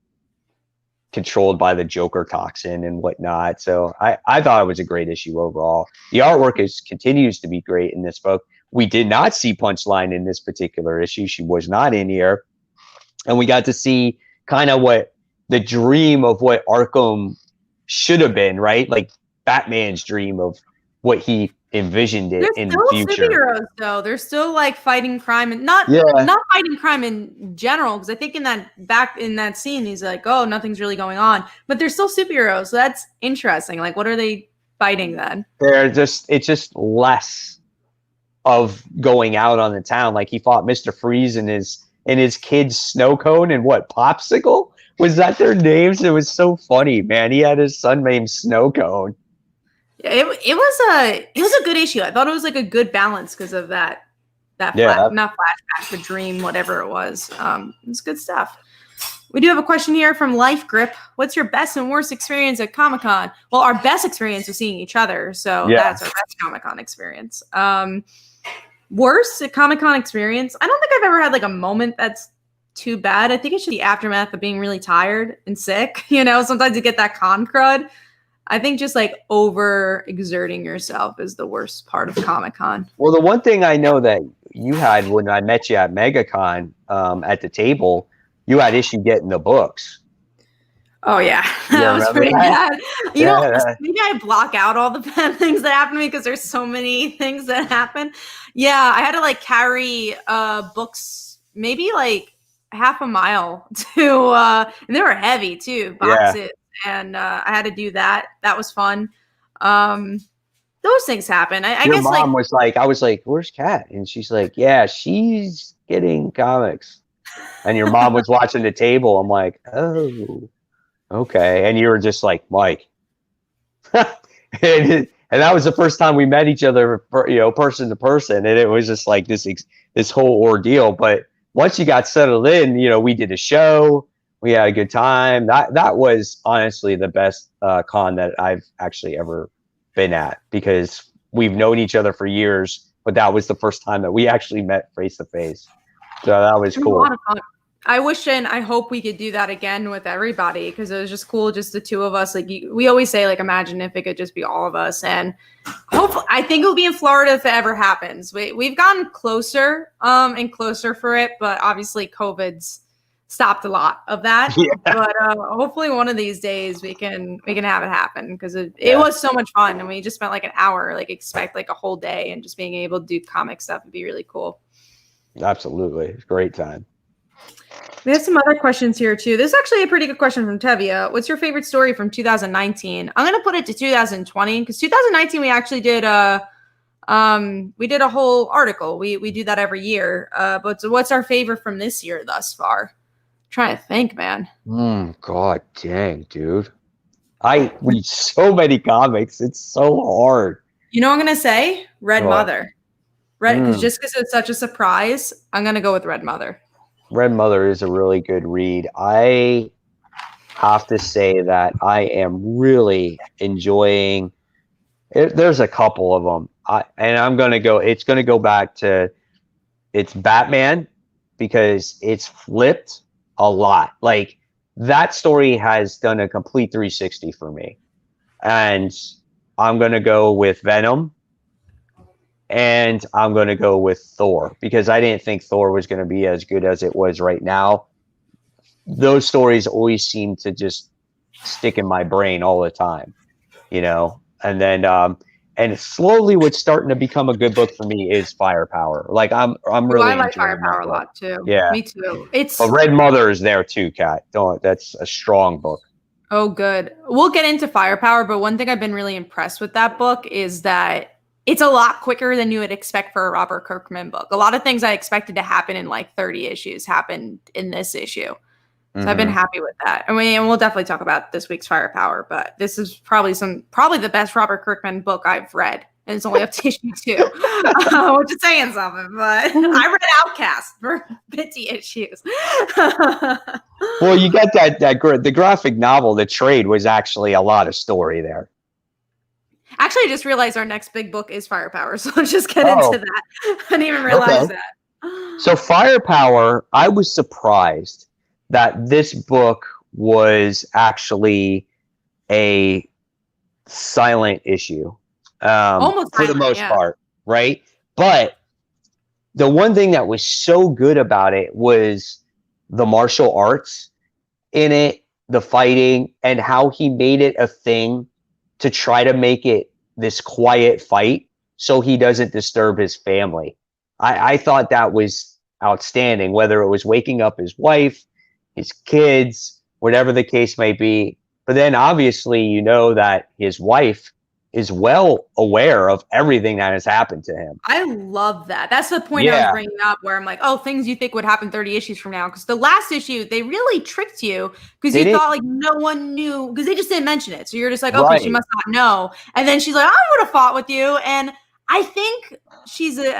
controlled by the Joker toxin and whatnot. So I thought it was a great issue overall. The artwork continues to be great in this book. We did not see Punchline in this particular issue. She was not in here. And we got to see kind of what the dream of what Arkham should have been, right? Like Batman's dream of what he envisioned it in the future. Superheroes, though. They're still like fighting crime and not fighting crime in general. Because I think in that scene, he's like, oh, nothing's really going on. But they're still superheroes. So that's interesting. Like, what are they fighting then? It's just less of going out on the town. Like he fought Mr. Freeze and his kid's snow cone and what, Popsicle? Was that their names? It was so funny, man. He had his son named Snow Cone. Yeah, it was a good issue. I thought it was like a good balance because of that not flashback, the dream, whatever it was. It's good stuff. We do have a question here from Life Grip. What's your best and worst experience at Comic-Con? Well, our best experience was seeing each other, so that's our best Comic-Con experience. Worst Comic-Con experience? I don't think I've ever had like a moment that's too bad. I think it's just the aftermath of being really tired and sick. You know, sometimes you get that con crud. I think just like over exerting yourself is the worst part of Comic-Con. Well, the one thing I know that you had when I met you at MegaCon at the table, you had issue getting the books. Oh yeah, that was pretty bad. You know, maybe I block out all the bad things that happen to me because there's so many things that happen. Yeah, I had to like carry books maybe like half a mile to, and they were heavy too, boxes. Yeah. And I had to do that. That was fun. Those things happen. I guess your mom was like, I was like, where's Kat? And she's like, yeah, she's getting comics. And your mom was watching the table. I'm like, oh, okay. And you were just like, Mike. and that was the first time we met each other, you know, person to person. And it was just like this whole ordeal. But once you got settled in, you know, we did a show. We had a good time. That was honestly the best con that I've actually ever been at, because we've known each other for years, but that was the first time that we actually met face to face. So that was cool. A lot of fun. I wish and I hope we could do that again with everybody, because it was just cool, just the two of us. Like we always say, like, imagine if it could just be all of us. And hopefully, I think it'll be in Florida if it ever happens. We've gotten closer and closer for it, but obviously COVID's stopped a lot of that. Yeah. But hopefully one of these days we can have it happen, because it was so much fun, and we just spent like an hour. Like expect like a whole day, and just being able to do comic stuff would be really cool. Absolutely, it's a great time. We have some other questions here too. This is actually a pretty good question from Tevia. What's your favorite story from 2019? I'm gonna put it to 2020, because 2019 we actually did a whole article. We do that every year. But so what's our favorite from this year thus far? I'm trying to think, man. God dang, dude. I read so many comics. It's so hard. You know what I'm gonna say? Red What? Mother. Red, because it's such a surprise, I'm gonna go with Red Mother. Red Mother is a really good read. I have to say that I am really enjoying it. There's a couple of them. I'm going to go, it's going to go back to, it's Batman because it's flipped a lot. Like that story has done a complete 360 for me. And I'm going to go with Venom. And I'm going to go with Thor because I didn't think Thor was going to be as good as it was right now. Those stories always seem to just stick in my brain all the time, you know? And then, and slowly what's starting to become a good book for me is Firepower. Like I'm really I like enjoying Firepower that a lot too. Yeah. Me too. But Red Mother is there too, Kat. That's a strong book. Oh, good. We'll get into Firepower, but one thing I've been really impressed with that book is that it's a lot quicker than you would expect for a Robert Kirkman book. A lot of things I expected to happen in like 30 issues happened in this issue. So I've been happy with that. I mean, and we'll definitely talk about this week's Firepower, but this is probably the best Robert Kirkman book I've read. And it's only up to issue 2, which is saying something, but I read Outcast for 50 issues. Well, you got the graphic novel, the trade was actually a lot of story there. Actually, I just realized our next big book is Firepower, so let's just get into that. I didn't even realize that. So Firepower, I was surprised that this book was actually a silent issue. Almost for the most part, right? But the one thing that was so good about it was the martial arts in it, the fighting, and how he made it a thing to try to make it this quiet fight so he doesn't disturb his family. I thought that was outstanding, whether it was waking up his wife, his kids, whatever the case may be. But then obviously, you know that his wife is well aware of everything that has happened to him. I love that. That's the point I was bringing up where I'm like, oh, things you think would happen 30 issues from now. Because the last issue, they really tricked you because you thought like no one knew because they just didn't mention it. So you're just like, okay, she must not know. And then she's like, I would have fought with you. And I think she's a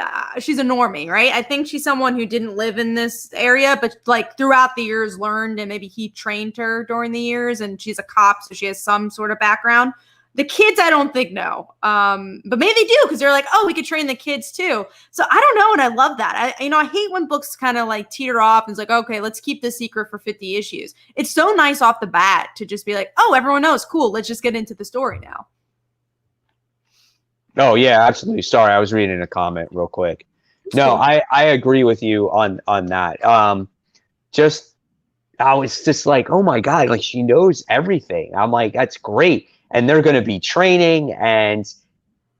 normie, right? I think she's someone who didn't live in this area, but like throughout the years learned, and maybe he trained her during the years, and she's a cop, so she has some sort of background. The kids, I don't think know, but maybe they do because they're like, oh, we could train the kids too. So I don't know, and I love that. I hate when books kind of like teeter off and it's like, okay, let's keep this secret for 50 issues. It's so nice off the bat to just be like, oh, everyone knows, cool. Let's just get into the story now. Oh yeah, absolutely. Sorry, I was reading a comment real quick. No, I agree with you on that. I was just like, oh my God, like she knows everything. I'm like, that's great. And they're going to be training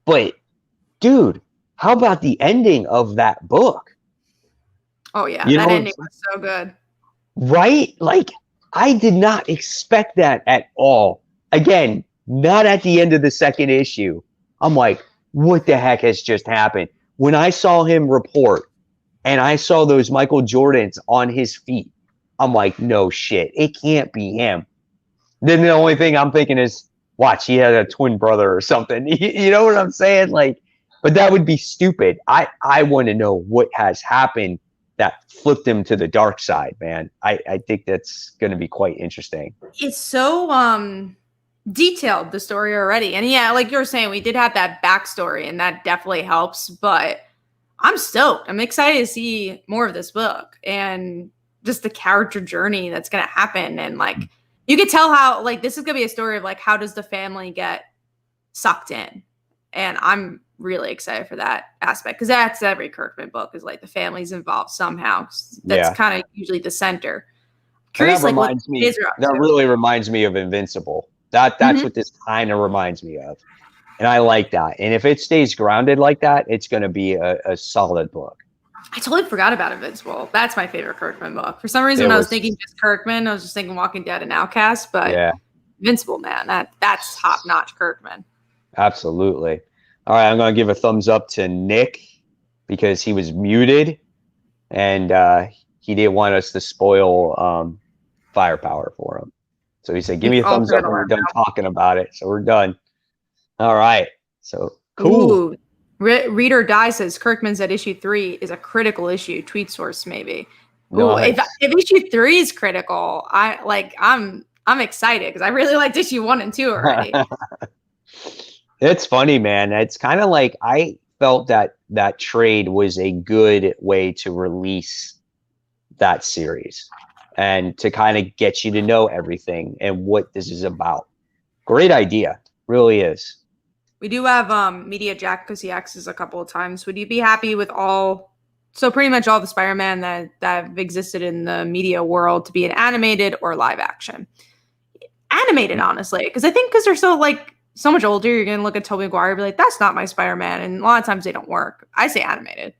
but dude, how about the ending of that book? Oh yeah, that ending was so good. Right? Like I did not expect that at all. Again, not at the end of the second issue. I'm like, what the heck has just happened? When I saw him report and I saw those Michael Jordans on his feet, I'm like, no shit, it can't be him. Then the only thing I'm thinking is, watch, he had a twin brother or something. You know what I'm saying? Like, but that would be stupid. I want to know what has happened that flipped him to the dark side, man. I think that's going to be quite interesting. It's so detailed, the story already. And yeah, like you were saying, we did have that backstory and that definitely helps, but I'm stoked. I'm excited to see more of this book and just the character journey that's going to happen. And like, you could tell how like this is going to be a story of like, how does the family get sucked in? And I'm really excited for that aspect because that's every Kirkman book is like the family's involved somehow. That's kind of usually the center. Curious, that reminds me. That really reminds me of Invincible. That's what this kind of reminds me of, and I like that. And if it stays grounded like that, it's going to be a solid book. I totally forgot about Invincible. That's my favorite Kirkman book. For some reason, when I was thinking just Kirkman, I was just thinking Walking Dead and Outcast. But Invincible, man, that's top notch Kirkman. Absolutely. All right, I'm going to give a thumbs up to Nick because he was muted and he didn't want us to spoil Firepower for him. So he said, give me a thumbs up when we're done talking about it. So we're done. All right. So Cool. Ooh. Read or Die says Kirkman said issue 3 is a critical issue. Tweet source maybe. Ooh, Nice. if issue 3 is critical, I'm excited because I really liked issue 1 and 2 already. It's funny, man. It's kind of like I felt that trade was a good way to release that series and to kind of get you to know everything and what this is about. Great idea. Really is. We do have Media Jack because he axes a couple of times. Would you be happy with pretty much all the Spider-Man that have existed in the media world to be an animated or live action? Animated, honestly, because I think because they're so much older, you're gonna look at Tobey Maguire and be like, that's not my Spider-Man, and a lot of times they don't work. I say animated.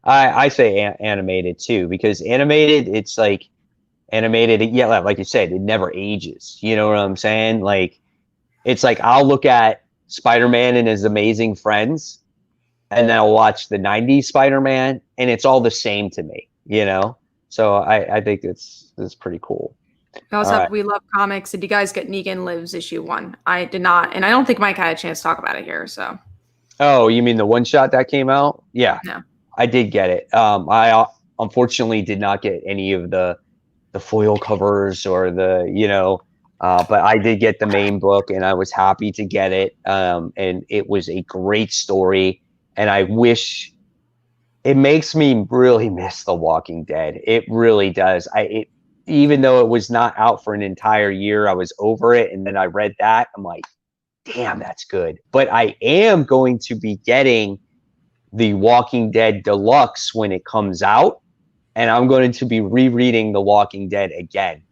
I say animated too, because animated, it's like animated, yeah, like you said, it never ages. You know what I'm saying? Like, it's like I'll look at Spider-Man and His Amazing Friends, and then I'll watch the 90s Spider-Man, and it's all the same to me, you know? So I think it's pretty cool. We also have We Love Comics. Did you guys get Negan Lives issue 1? I did not, and I don't think Mike had a chance to talk about it here, so. Oh, you mean the one shot that came out? Yeah. No. I did get it. I unfortunately did not get any of the foil covers or but I did get the main book, and I was happy to get it. And it was a great story, and I wish it makes me really miss The Walking Dead. It really does. Even though it was not out for an entire year, I was over it, and then I read that. I'm like, damn, that's good. But I am going to be getting The Walking Dead Deluxe when it comes out, and I'm going to be rereading The Walking Dead again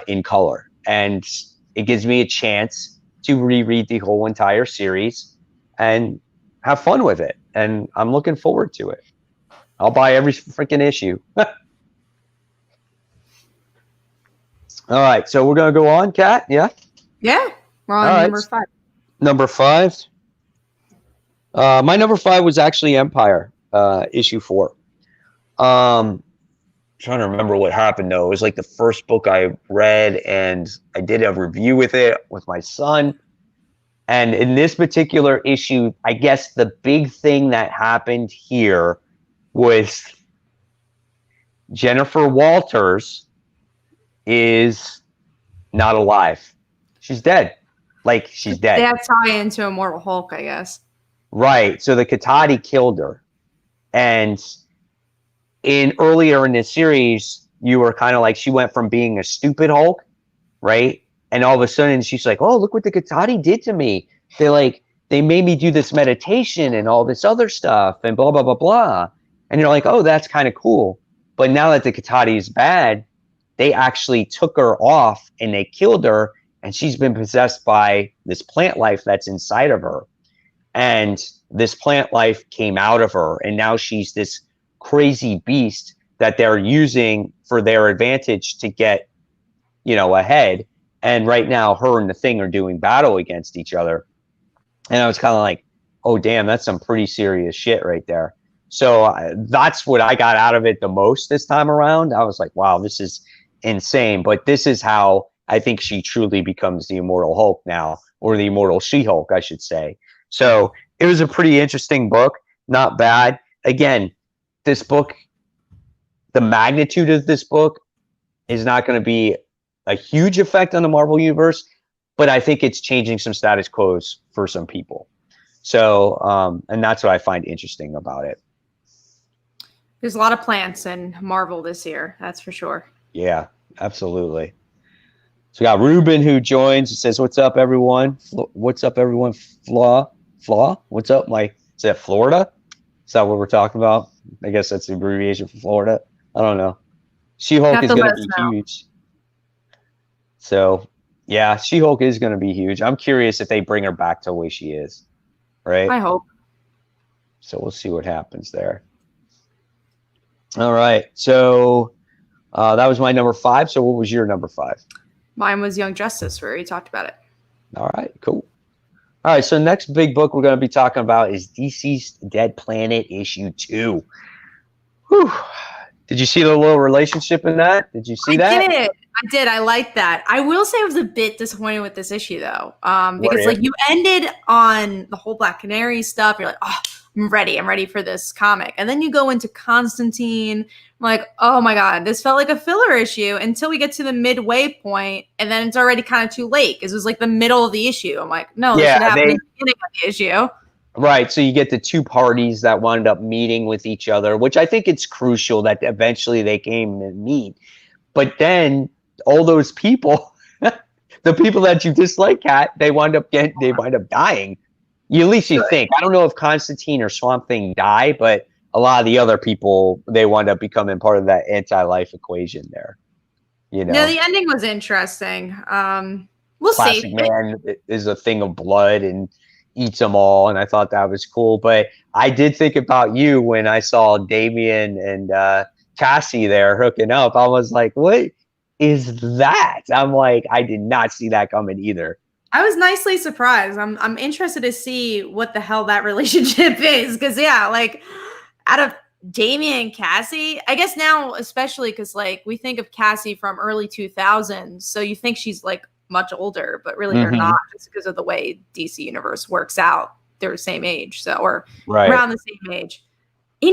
in color, and it gives me a chance to reread the whole entire series and have fun with it, and I'm looking forward to it. I'll buy every freaking issue. All right, so we're going to go on, Kat? Yeah? Yeah, we're on number 5. Number 5. My number 5 was actually Empyre, issue 4. Trying to remember what happened, though. It was like the first book I read, and I did a review with it with my son. And in this particular issue, I guess the big thing that happened here was Jennifer Walters is not alive. She's dead. Like, she's dead. They have tie into Immortal Hulk, I guess. Right. So the Katati killed her. And earlier in this series, you were kind of like, she went from being a stupid Hulk, right? And all of a sudden she's like, oh, look what the Katati did to me. They made me do this meditation and all this other stuff and blah, blah, blah, blah. And you're like, oh, that's kind of cool. But now that the Katati is bad, they actually took her off and they killed her, and she's been possessed by this plant life that's inside of her. And this plant life came out of her, and now she's this crazy beast that they're using for their advantage to get, ahead. And right now, her and the Thing are doing battle against each other. And I was kind of like, oh, damn, that's some pretty serious shit right there. So that's what I got out of it the most this time around. I was like, wow, this is insane. But this is how I think she truly becomes the Immortal Hulk now, or the Immortal She-Hulk, I should say. So it was a pretty interesting book. Not bad. Again, this book, the magnitude of this book is not going to be a huge effect on the Marvel Universe, but I think it's changing some status quos for some people. So, and that's what I find interesting about it. There's a lot of plants in Marvel this year, that's for sure. Yeah, absolutely. So we got Ruben who joins. It says, "What's up, everyone? What's up, everyone? Flaw? What's up, Mike? Is that Florida? Is that what we're talking about? I guess that's the abbreviation for Florida. I don't know. She-Hulk is going to be huge. So, yeah, She-Hulk is going to be huge. I'm curious if they bring her back to the way she is, right? I hope. So we'll see what happens there. All right. So that was my number 5. So what was your number 5? Mine was Young Justice, where we talked about it. All right, cool. All right, so next big book we're going to be talking about is Dceased Dead Planet issue 2. Whew. Did you see the little relationship in that? Did you see that? I did. I did. I liked that. I will say I was a bit disappointed with this issue though, because Yeah. like you ended on the whole Black Canary stuff. You're like, oh, I'm ready. I'm ready for this comic. And then you go into Constantine. I'm like, oh my god, this felt like a filler issue until we get to the midway point, and then it's already kind of too late because it was like the middle of the issue. I'm like, no, this should happen in the beginning of the issue. Right. So you get the two parties that wound up meeting with each other, which I think it's crucial that eventually they came and meet. But then all those people, the people that you dislike, Kat, they wind up dying. At least you think. I don't know if Constantine or Swamp Thing die, but a lot of the other people, they wind up becoming part of that anti-life equation there. You know? Yeah, the ending was interesting. We'll Plastic see. Man is a thing of blood and eats them all, and I thought that was cool. But I did think about you when I saw Damian and Cassie there hooking up. I was like, what is that? I'm like, I did not see that coming either. I was nicely surprised. I'm interested to see what the hell that relationship is, because yeah, like out of Damian and Cassie, I guess now especially because like we think of Cassie from early 2000s, so you think she's like much older, but really they're not, just because of the way DC Universe works out. They're the same age, so or around the same age.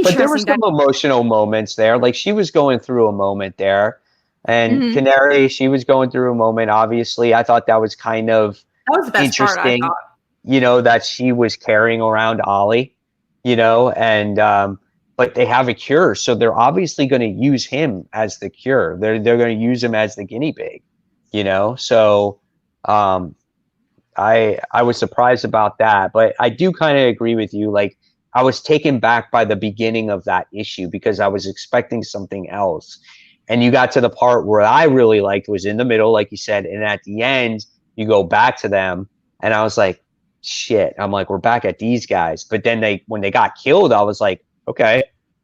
But there were some emotional moments there. Like she was going through a moment there. And Canary, she was going through a moment. Obviously, I thought that was kind of the best interesting, part, you know, that she was carrying around Ollie, you know, and but they have a cure, so they're obviously going to use him as the cure. They're going to use him as the guinea pig, you know. So I was surprised about that, but I do kind of agree with you. Like I was taken back by the beginning of that issue because I was expecting something else. And you got to the part where I really liked was in the middle, like you said. And at the end, you go back to them. And I was like, shit. I'm like, we're back at these guys. But then when they got killed, I was like, okay.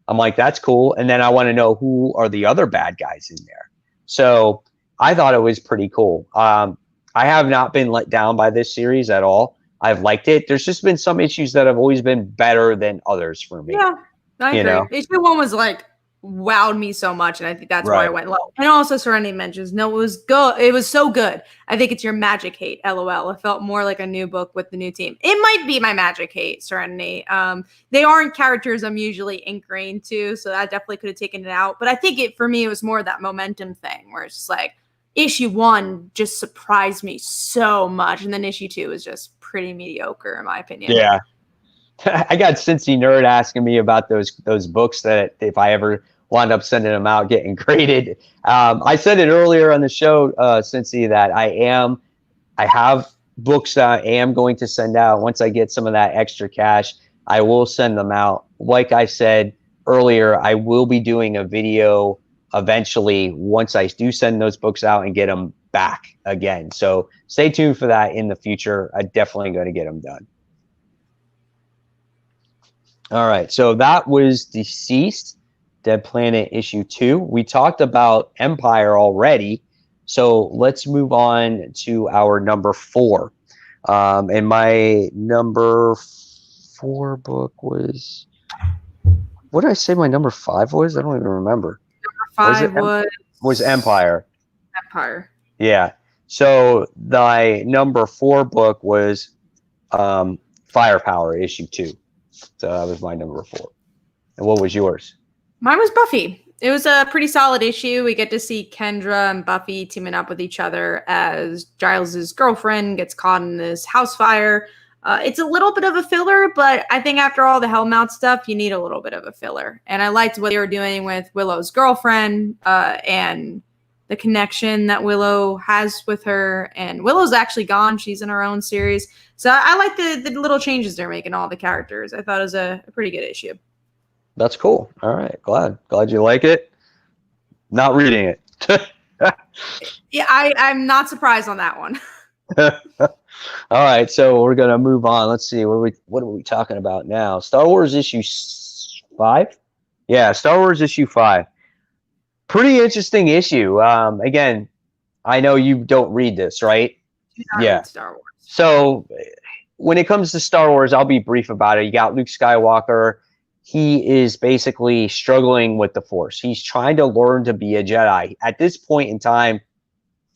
I'm like, that's cool. And then I want to know who are the other bad guys in there. So I thought it was pretty cool. I have not been let down by this series at all. I've liked it. There's just been some issues that have always been better than others for me. Yeah, I agree. Know? Issue 1 was like, wowed me so much, and I think that's why I went low. And also Serenity mentions, no, it was good. It was so good. I think it's your magic hate, LOL. It felt more like a new book with the new team. It might be my magic hate, Serenity. They aren't characters I'm usually ingrained to, so that definitely could have taken it out. But I think for me, it was more that momentum thing where it's just like issue 1 just surprised me so much, and then issue 2 was just pretty mediocre in my opinion. Yeah. I got Cincy Nerd asking me about those books that if I ever wound up sending them out, getting graded. I said it earlier on the show, Cincy, that I have books that I am going to send out. Once I get some of that extra cash, I will send them out. Like I said earlier, I will be doing a video eventually once I do send those books out and get them back again. So stay tuned for that in the future. I'm definitely going to get them done. All right, so that was Dceased Dead Planet issue 2. We talked about Empyre already, so let's move on to our number 4. And my number 4 book was, what did I say my number 5 was? I don't even remember. Number 5 was Empyre. Empyre. Yeah. So the number 4 book was Firepower issue 2. So that was my number 4. And what was yours? Mine was Buffy. It was a pretty solid issue. We get to see Kendra and Buffy teaming up with each other as Giles's girlfriend gets caught in this house fire. It's a little bit of a filler, but I think after all the Hellmouth stuff, you need a little bit of a filler. And I liked what they were doing with Willow's girlfriend and the connection that Willow has with her. And Willow's actually gone. She's in her own series. So I like the little changes they're making, all the characters. I thought it was a pretty good issue. That's cool. All right. Glad you like it. Not reading it. Yeah, I'm not surprised on that one. All right. So we're going to move on. Let's see. What are we talking about now? Star Wars issue 5? Yeah, Star Wars issue 5. Pretty interesting issue. Again, I know you don't read this, right? Yeah. Star Wars. So when it comes to Star Wars, I'll be brief about it. You got Luke Skywalker. He is basically struggling with the Force. He's trying to learn to be a Jedi. At this point in time,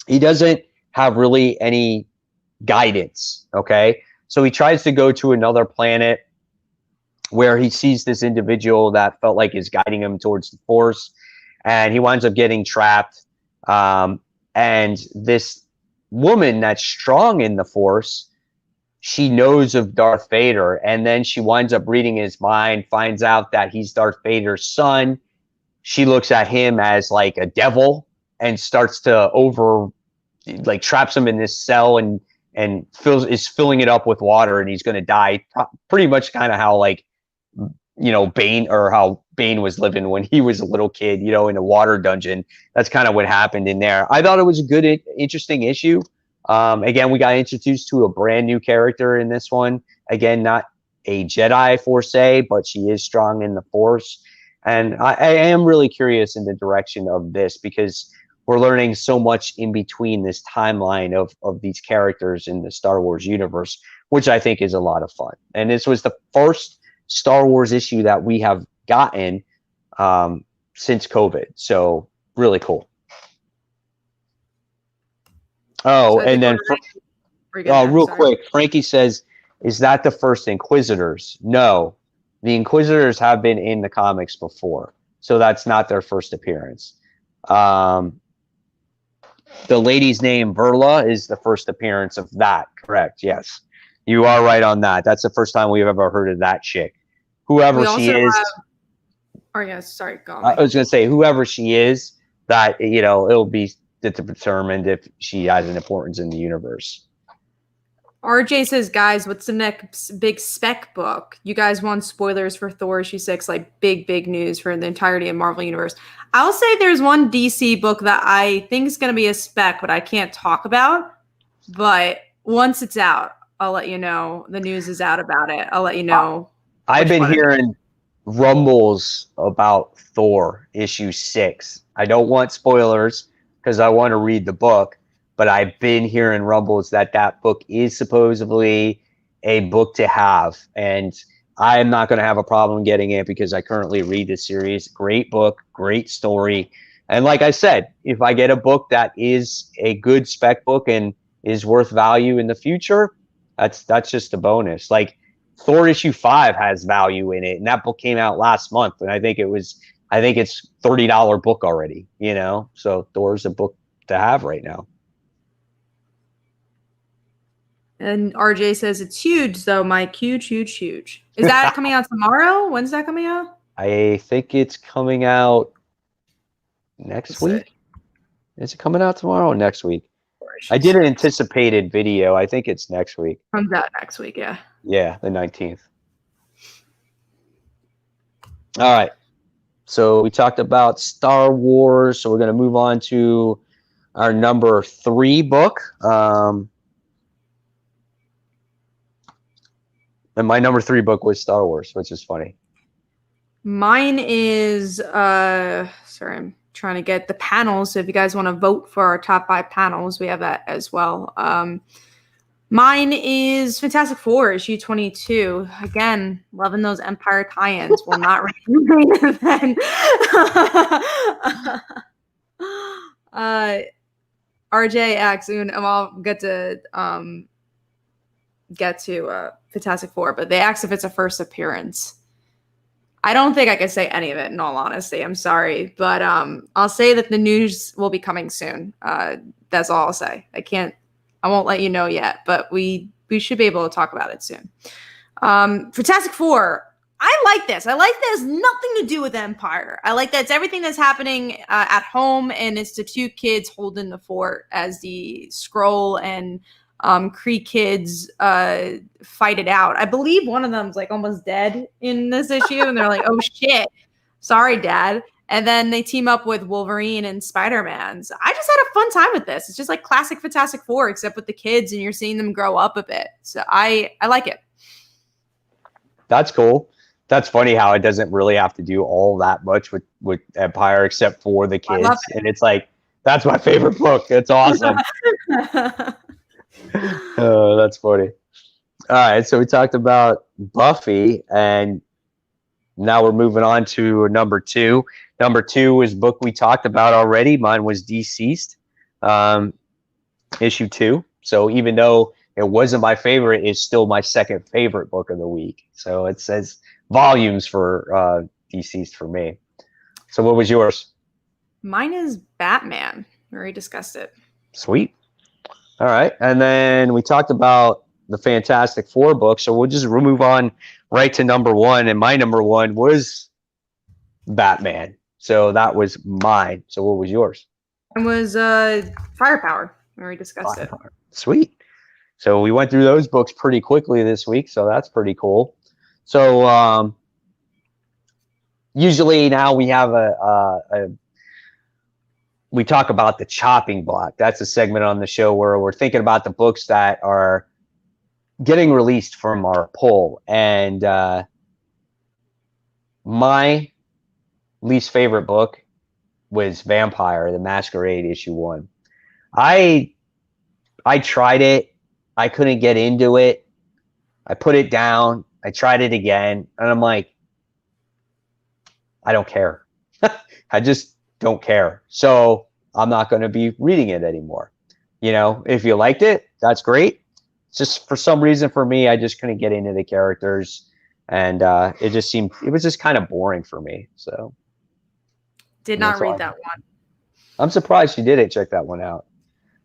he doesn't have really any guidance. Okay. So he tries to go to another planet where he sees this individual that felt like is guiding him towards the Force, and he winds up getting trapped. And this woman that's strong in the Force, she knows of Darth Vader, and then she winds up reading his mind, finds out that he's Darth Vader's son. She looks at him as like a devil and starts to traps him in this cell and is filling it up with water, and he's going to die. Pretty much kind of how like, how Bane was living when he was a little kid, in a water dungeon. That's kind of what happened in there. I thought it was a good, interesting issue. Again, we got introduced to a brand new character in this one. Again, not a Jedi for se, but she is strong in the Force. And I am really curious in the direction of this, because we're learning so much in between this timeline of these characters in the Star Wars universe, which I think is a lot of fun. And this was the first Star Wars issue that we have gotten since COVID. So really cool. Oh, and then real quick, Frankie says, is that the first Inquisitors? No, the Inquisitors have been in the comics before, so that's not their first appearance. The lady's name, Verla, is the first appearance of that. Correct. Yes, you are right on that. That's the first time we've ever heard of that chick. Whoever she is. Sorry, go on. I was going to say, whoever she is, that, it'll be determined if she has an importance in the universe. RJ says, guys, what's the next big spec book? You guys want spoilers for Thor issue 6, like big news for the entirety of Marvel Universe. I'll say there's one DC book that I think is going to be a spec, but I can't talk about. But once it's out, I'll let you know. The news is out about it. I'll let you know. I've been hearing rumbles about Thor issue 6. I don't want spoilers because I want to read the book, but I've been hearing rumbles that book is supposedly a book to have, and I'm not going to have a problem getting it because I currently read the series. Great book, great story. And like I said, if I get a book that is a good spec book and is worth value in the future, that's just a bonus. Like Thor issue 5 has value in it, and that book came out last month, and I think it's $30 book already, so Thor's a book to have right now. And RJ says it's huge though, Mike. Huge. Is that coming out tomorrow? When's that coming out? I think it's coming out next week. Is it coming out tomorrow or next week? I did an anticipated video. I think it's next week. Comes out next week, yeah. Yeah, the 19th. All right. So we talked about Star Wars. So we're going to move on to our number 3 book. And my number 3 book was Star Wars, which is funny. Mine is, sorry, I'm trying to get the panels. So if you guys want to vote for our top 5 panels, we have that as well. Mine is Fantastic Four, issue 22. Again, loving those Empyre tie-ins. Will not read the main event. RJ asks, and I'll get to Fantastic Four, but they asked if it's a first appearance. I don't think I can say any of it, in all honesty. I'm sorry, but I'll say that the news will be coming soon. That's all I'll say. I won't let you know yet, but we should be able to talk about it soon. Fantastic Four. I like this. I like that it has nothing to do with Empyre. I like that it's everything that's happening at home, and it's the 2 kids holding the fort as the Skrull and Kree kids fight it out. I believe one of them's like almost dead in this issue, and they're like, "Oh shit, sorry, Dad." And then they team up with Wolverine and Spider-Man. So I just had a fun time with this. It's just like classic Fantastic Four, except with the kids, and you're seeing them grow up a bit. So I like it. That's cool. That's funny how it doesn't really have to do all that much with Empyre except for the kids. And it's like, that's my favorite book. It's awesome. Oh, that's funny. All right, so we talked about Buffy, and now we're moving on to number 2. Number 2 is a book we talked about already. Mine was Deceased. issue 2. So even though it wasn't my favorite, it's still my second favorite book of the week. So it says volumes for Deceased for me. So what was yours? Mine is Batman. We already discussed it. Sweet. All right. And then we talked about the Fantastic Four book. So we'll just move on right to number 1. And my number 1 was Batman. So that was mine. So what was yours? It was Firepower. We already discussed it. Sweet. So we went through those books pretty quickly this week. So that's pretty cool. So usually now we have we talk about the chopping block. That's a segment on the show where we're thinking about the books that are getting released from our poll. And my least favorite book was Vampire, the Masquerade, issue 1. I tried it. I couldn't get into it. I put it down. I tried it again. And I'm like, I don't care. I just don't care. So I'm not going to be reading it anymore. You know, if you liked it, that's great. It's just for some reason for me, I just couldn't get into the characters. And it was just kind of boring for me. So did not read that one. I'm surprised you didn't check that one out.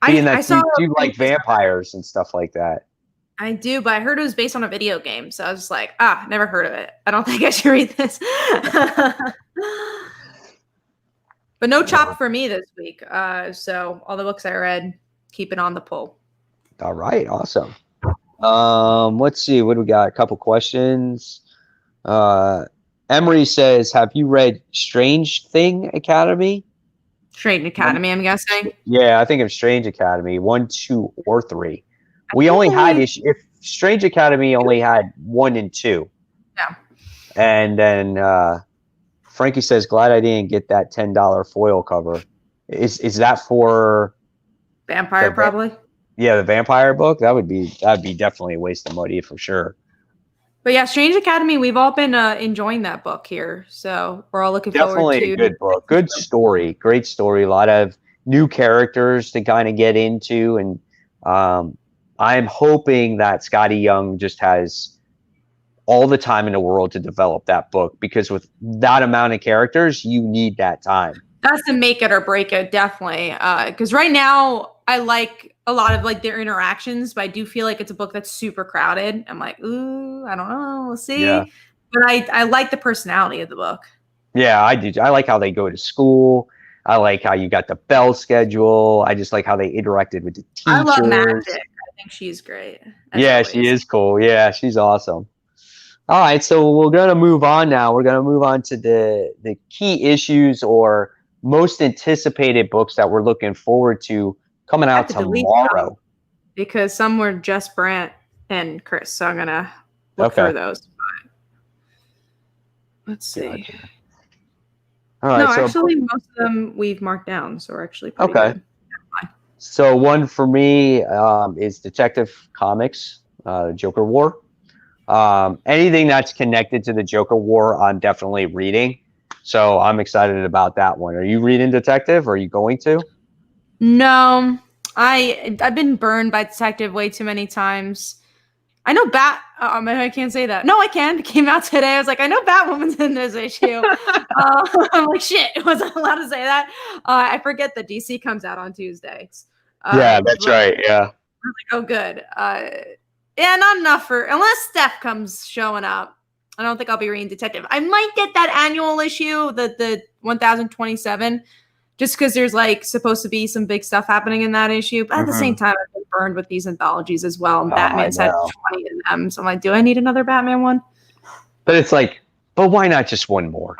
I saw you like vampires and stuff like that. I do, but I heard it was based on a video game. So I was like, never heard of it. I don't think I should read this. But no chop for me this week. So all the books I read, keep it on the poll. All right. Awesome. Let's see. What do we got? A couple questions. Emery says, have you read Strange Thing Academy? Strange Academy, I'm guessing. Yeah, I think of Strange Academy 1, 2, or 3. We only had if Strange Academy only had 1 and 2. Yeah. And then Frankie says, glad I didn't get that $10 foil cover. Is that for Vampire? Probably. Yeah, the Vampire book. That'd be definitely a waste of money for sure. But yeah, Strange Academy, we've all been enjoying that book here. So we're all looking forward to it. Definitely a good book. Good story. Great story. A lot of new characters to kind of get into. And I'm hoping that Scotty Young just has all the time in the world to develop that book, because with that amount of characters, you need that time. That's to make it or break it, definitely. Because right now, I like a lot of like their interactions, but I do feel like it's a book that's super crowded. I'm like, ooh, I don't know, we'll see. Yeah. But I like the personality of the book. Yeah, I do. I like how they go to school. I like how you got the bell schedule. I just like how they interacted with the teachers. I love Magic. I think she's great. Yeah, she is cool. Yeah, she's awesome. All right, so we're going to move on now. We're going to move on to the key issues or most anticipated books that we're looking forward to coming out tomorrow. Because some were just Brant and Chris, so I'm going to look through those. Let's see. Gotcha. All right, no, actually, most of them we've marked down, so we're actually pretty good. So one for me is Detective Comics, Joker War. Anything that's connected to the Joker War, I'm definitely reading. So I'm excited about that one. Are you reading Detective? Or are you going to? No, I've been burned by Detective way too many times. I know I can't say that. No, I can. It came out today. I was like, I know Batwoman's in this issue. I'm like, shit, wasn't allowed to say that. I forget that DC comes out on Tuesdays. Yeah, that's right. Yeah. I'm like, oh, good. Yeah, not enough unless Steph comes showing up. I don't think I'll be reading Detective. I might get that annual issue, the 1027, just because there's like supposed to be some big stuff happening in that issue. But at the same time, I've been burned with these anthologies as well. And Batman's had 20 of them. So I'm like, do I need another Batman one? But it's like, but why not just one more?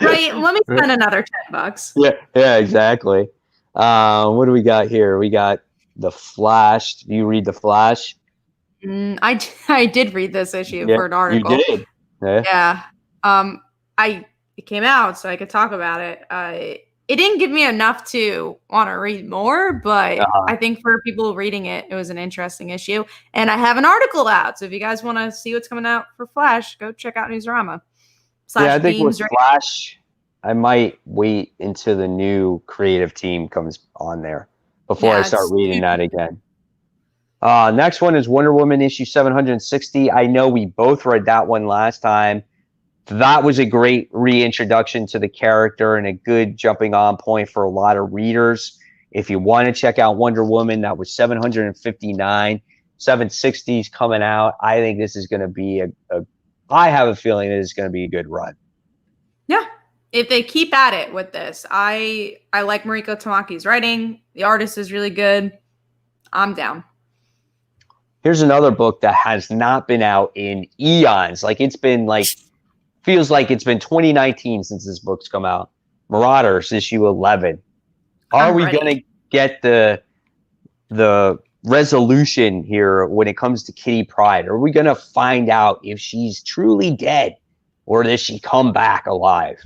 Right. Let me spend another $10. Yeah, exactly. What do we got here? We got The Flash. Do you read The Flash? I did read this issue for an article. You did? Yeah. It came out, so I could talk about it. It didn't give me enough to want to read more, but I think for people reading it, it was an interesting issue. And I have an article out, so if you guys want to see what's coming out for Flash, go check out Newsarama. I think with Flash, I might wait until the new creative team comes on there. before I start reading that again. Next one is Wonder Woman issue 760. I know we both read that one last time. That was a great reintroduction to the character and a good jumping on point for a lot of readers. If you want to check out Wonder Woman, that was 759. 760 is coming out. I think this is going to be I have a feeling that it's going to be a good run. Yeah. If they keep at it with this, I like Mariko Tamaki's writing. The artist is really good. I'm down. Here's another book that has not been out in eons. Like it's been feels like it's been 2019 since this book's come out. Marauders issue 11. Are we going to get the resolution here when it comes to Kitty Pryde? Are we going to find out if she's truly dead or does she come back alive?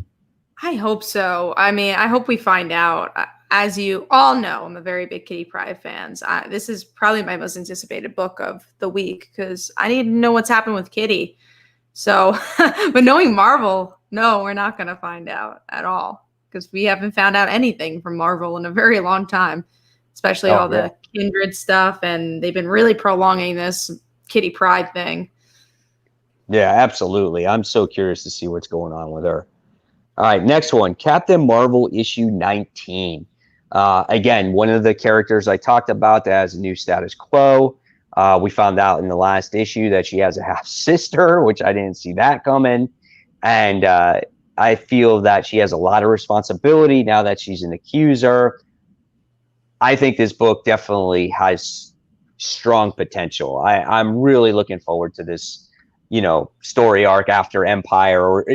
I hope so. I mean, I hope we find out. As you all know, I'm a very big Kitty Pryde fan. This is probably my most anticipated book of the week because I need to know what's happened with Kitty. So, but knowing Marvel, no, we're not going to find out at all because we haven't found out anything from Marvel in a very long time, especially all the Kindred stuff. And they've been really prolonging this Kitty Pryde thing. Yeah, absolutely. I'm so curious to see what's going on with her. All right, next one, Captain Marvel issue 19. Again, one of the characters I talked about that has a new status quo. We found out in the last issue that she has a half sister, which I didn't see that coming. And I feel that she has a lot of responsibility now that she's an accuser. I think this book definitely has strong potential. I'm really looking forward to this, story arc after Empyre, or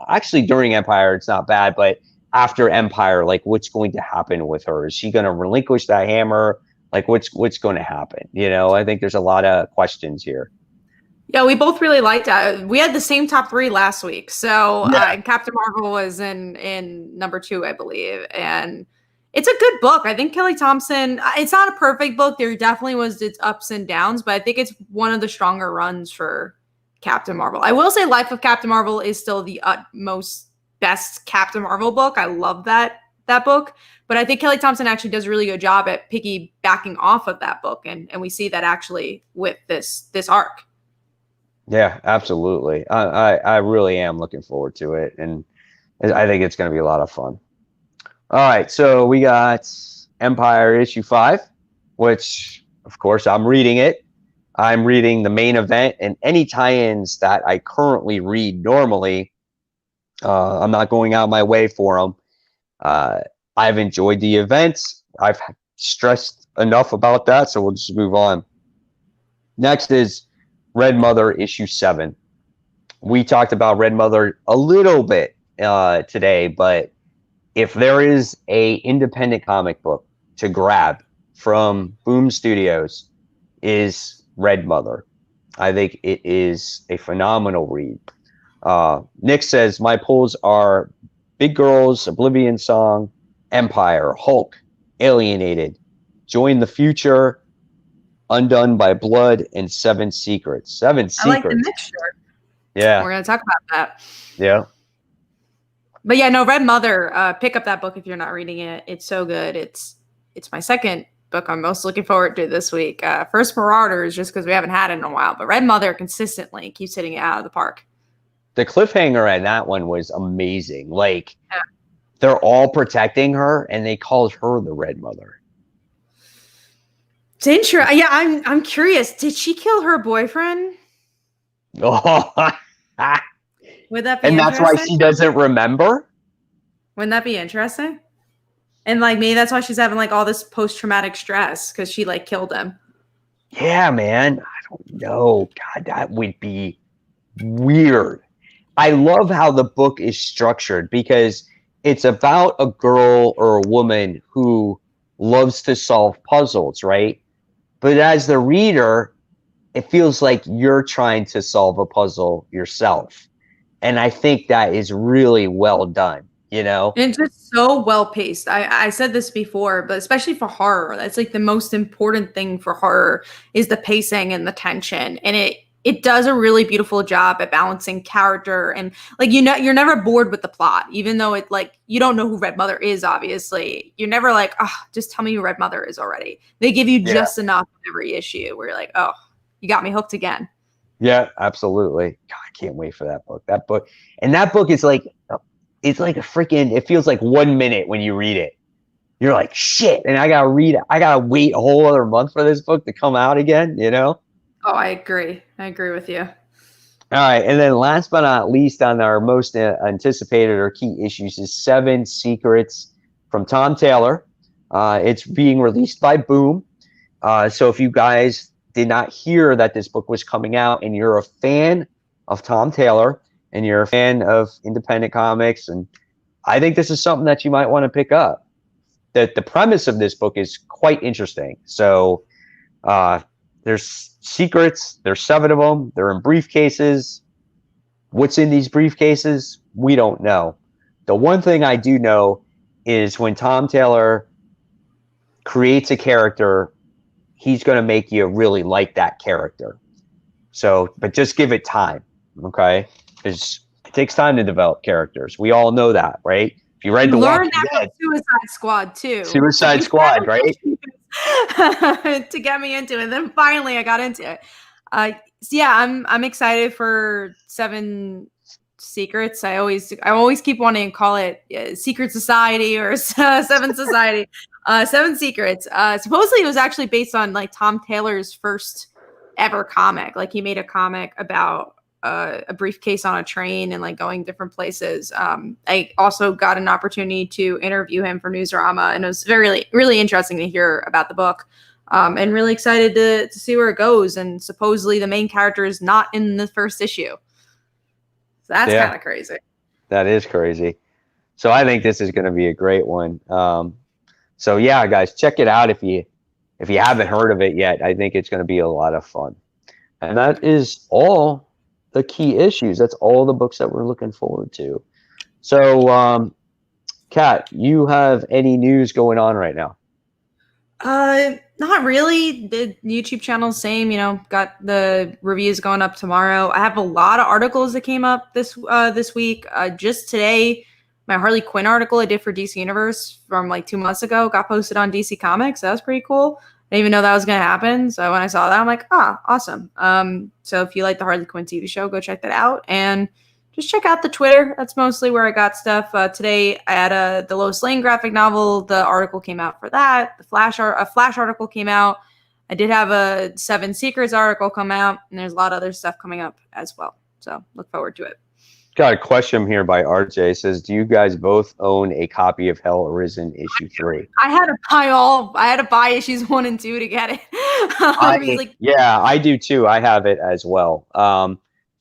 actually during Empyre, it's not bad, but after Empyre, like what's going to happen with her? Is she going to relinquish that hammer? Like what's going to happen? I think there's a lot of questions here. Yeah, we both really liked that. We had the same top 3 last week. So Captain Marvel was in number 2, I believe. And it's a good book. I think Kelly Thompson, it's not a perfect book. There definitely was its ups and downs, but I think it's one of the stronger runs for Captain Marvel. I will say Life of Captain Marvel is still the utmost best Captain Marvel book. I love that book. But I think Kelly Thompson actually does a really good job at piggybacking off of that book. And we see that actually with this arc. Yeah, absolutely. I really am looking forward to it. And I think it's going to be a lot of fun. All right. So we got Empyre issue 5, which, of course, I'm reading it. I'm reading the main event and any tie-ins that I currently read normally. I'm not going out my way for them. I've enjoyed the events. I've stressed enough about that, so we'll just move on. Next is Red Mother issue 7. We talked about Red Mother a little bit today, but if there is a independent comic book to grab from Boom Studios, is Red Mother. I think it is a phenomenal read. Nick says, my pulls are Big Girls, Oblivion Song, Empyre, Hulk, Alienated, Join the Future, Undone by Blood, and Seven Secrets. I like the mixture. Yeah. We're going to talk about that. Yeah. But yeah, no, Red Mother, pick up that book if you're not reading it. It's so good. It's my second book I'm most looking forward to this week. First Marauders, just because we haven't had it in a while. But Red Mother consistently keeps hitting it out of the park. The cliffhanger on that one was amazing. Like, they're all protecting her, and they called her the Red Mother. It's interesting. Yeah, I'm curious. Did she kill her boyfriend? Oh, would that be? And that's why she doesn't remember. Wouldn't that be interesting? And like maybe that's why she's having like all this post-traumatic stress because she like killed him. Yeah, man. I don't know. God, that would be weird. I love how the book is structured because it's about a girl or a woman who loves to solve puzzles, right? But as the reader, it feels like you're trying to solve a puzzle yourself. And I think that is really well done, And just so well paced. I said this before, but especially for horror, that's like the most important thing for horror is the pacing and the tension. And it does a really beautiful job at balancing character and like you're never bored with the plot, even though it like you don't know who Red Mother is. Obviously, you're never like, oh, just tell me who Red Mother is already. They give you just enough of every issue where you're like, oh, you got me hooked again. Yeah, absolutely. God, I can't wait for that book. That book is like, it's like a freaking. It feels like 1 minute when you read it. You're like, shit, and I gotta read it. I gotta wait a whole other month for this book to come out again. You know. Oh, I agree. I agree with you. All right, and then last but not least on our most anticipated or key issues is 7 Secrets from Tom Taylor. It's being released by Boom. So if you guys did not hear that this book was coming out and you're a fan of Tom Taylor and you're a fan of independent comics, and I think this is something that you might want to pick up. The premise of this book is quite interesting. So there's secrets. There's 7 of them. They're in briefcases. What's in these briefcases? We don't know. The one thing I do know is when Tom Taylor creates a character, he's going to make you really like that character. So, but just give it time, okay? Because it takes time to develop characters. We all know that, right? If you read The Walking Dead, Suicide Squad too. Suicide Squad, right? To get me into it. And then finally I got into it. So yeah, I'm excited for 7 Secrets. I always keep wanting to call it Secret Society or 7 Society. 7 Secrets. Supposedly it was actually based on like Tom Taylor's first ever comic. Like he made a comic about a briefcase on a train and like going different places. I also got an opportunity to interview him for Newsarama, and it was really, really interesting to hear about the book. And really excited to see where it goes. And supposedly the main character is not in the first issue. So that's kind of crazy. That is crazy. So I think this is going to be a great one. So yeah, guys, check it out if you haven't heard of it yet. I think it's going to be a lot of fun. And that is all the key issues. That's all the books that we're looking forward to. So, Kat, you have any news going on right now? Not really. The YouTube channel, same, got the reviews going up tomorrow. I have a lot of articles that came up this week. Just today, my Harley Quinn article I did for DC Universe from like 2 months ago got posted on DC Comics. That was pretty cool. I didn't even know that was going to happen. So when I saw that, I'm like, awesome. So if you like the Harley Quinn TV show, go check that out. And just check out the Twitter. That's mostly where I got stuff. Today, I had the Lois Lane graphic novel. The article came out for that. A Flash article came out. I did have a 7 Secrets article come out. And there's a lot of other stuff coming up as well. So look forward to it. Got a question here by RJ. It says, do you guys both own a copy of Hell Arisen issue 3? I had to buy issues 1 and 2 to get it. I do too. I have it as well.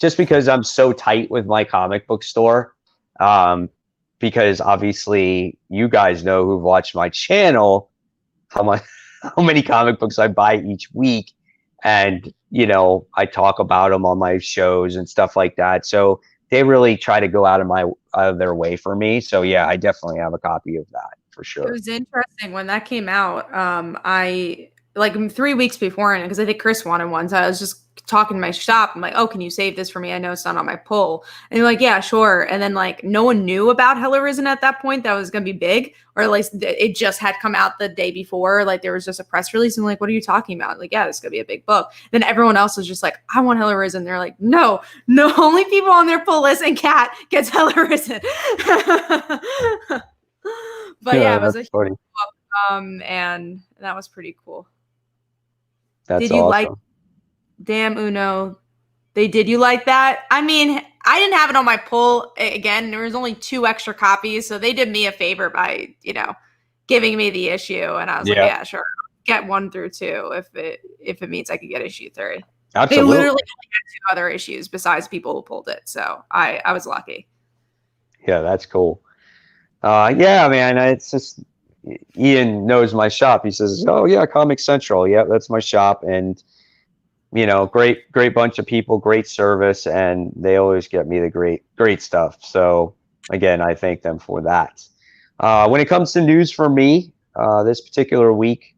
Just because I'm so tight with my comic book store. Because obviously you guys know who've watched my channel how many comic books I buy each week. And, I talk about them on my shows and stuff like that. So they really try to go out of their way for me. So yeah, I definitely have a copy of that for sure. It was interesting when that came out. I like 3 weeks beforehand, because I think Chris wanted one. So I was just talking to my shop. I'm like, oh, can you save this for me? I know it's not on my pull. And they're like, yeah, sure. And then like no one knew about Hell Arisen at that point. That was going to be big, or at least it just had come out the day before. Like there was just a press release and like, what are you talking about? Like, yeah, this is going to be a big book. Then everyone else was just like, I want Hell Arisen. They're like, no, only people on their pull list and Kat gets Hell Arisen. But yeah, it was a huge book, and that was pretty cool. That's Did you awesome. like? Damn, Uno. Did you like that? I mean, I didn't have it on my pull. Again, there was only 2 extra copies, so they did me a favor by, giving me the issue, and I was like, yeah, sure, get 1 through 2 if it means I could get issue 3. Absolutely. They literally only had 2 other issues besides people who pulled it, so I was lucky. Yeah, that's cool. Yeah, man, it's just Ian knows my shop. He says, oh yeah, Comic Central. Yeah, that's my shop. And great bunch of people, great service, and they always get me the great stuff. So again, I thank them for that. When it comes to news for me, this particular week,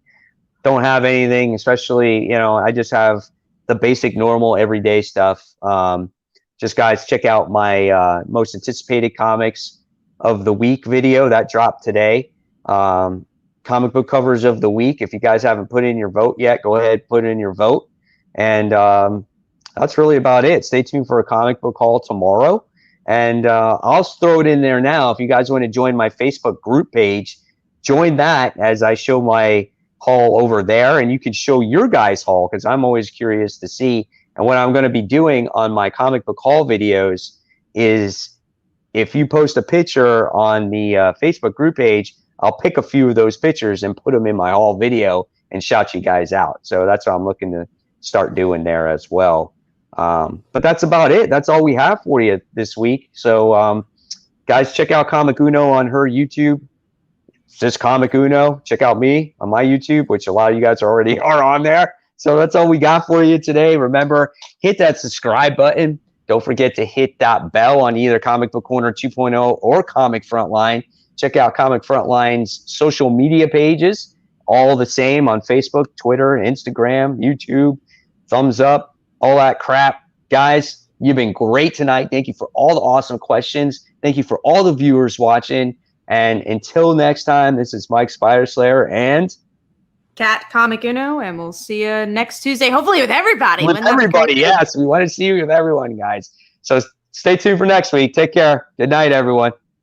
don't have anything, especially, I just have the basic, normal, everyday stuff. Just guys, check out my most anticipated comics of the week video that dropped today. Comic book covers of the week. If you guys haven't put in your vote yet, go ahead, put in your vote. And that's really about it. Stay tuned for a comic book haul tomorrow. And I'll throw it in there now. If you guys want to join my Facebook group page, join that as I show my haul over there. And you can show your guys' haul, because I'm always curious to see. And what I'm going to be doing on my comic book haul videos is, if you post a picture on the Facebook group page, I'll pick a few of those pictures and put them in my haul video and shout you guys out. So that's what I'm looking to start doing there as well. But that's about it. That's all we have for you this week. So guys, check out Comic Uno on her YouTube. It's just Comic Uno. Check out me on my YouTube, which a lot of you guys already are on there. So that's all we got for you today. Remember, hit that subscribe button. Don't forget to hit that bell on either Comic Book Corner 2.0 or Comic Frontline. Check out Comic Frontline's social media pages, all the same on Facebook, Twitter, Instagram, YouTube, thumbs up, all that crap. Guys, you've been great tonight. Thank you for all the awesome questions. Thank you for all the viewers watching. And until next time, this is Mike Spiderslayer and Cat Comic Uno, and we'll see you next Tuesday, hopefully with everybody. With everybody, yes. We want to see you with everyone, guys. So stay tuned for next week. Take care. Good night, everyone.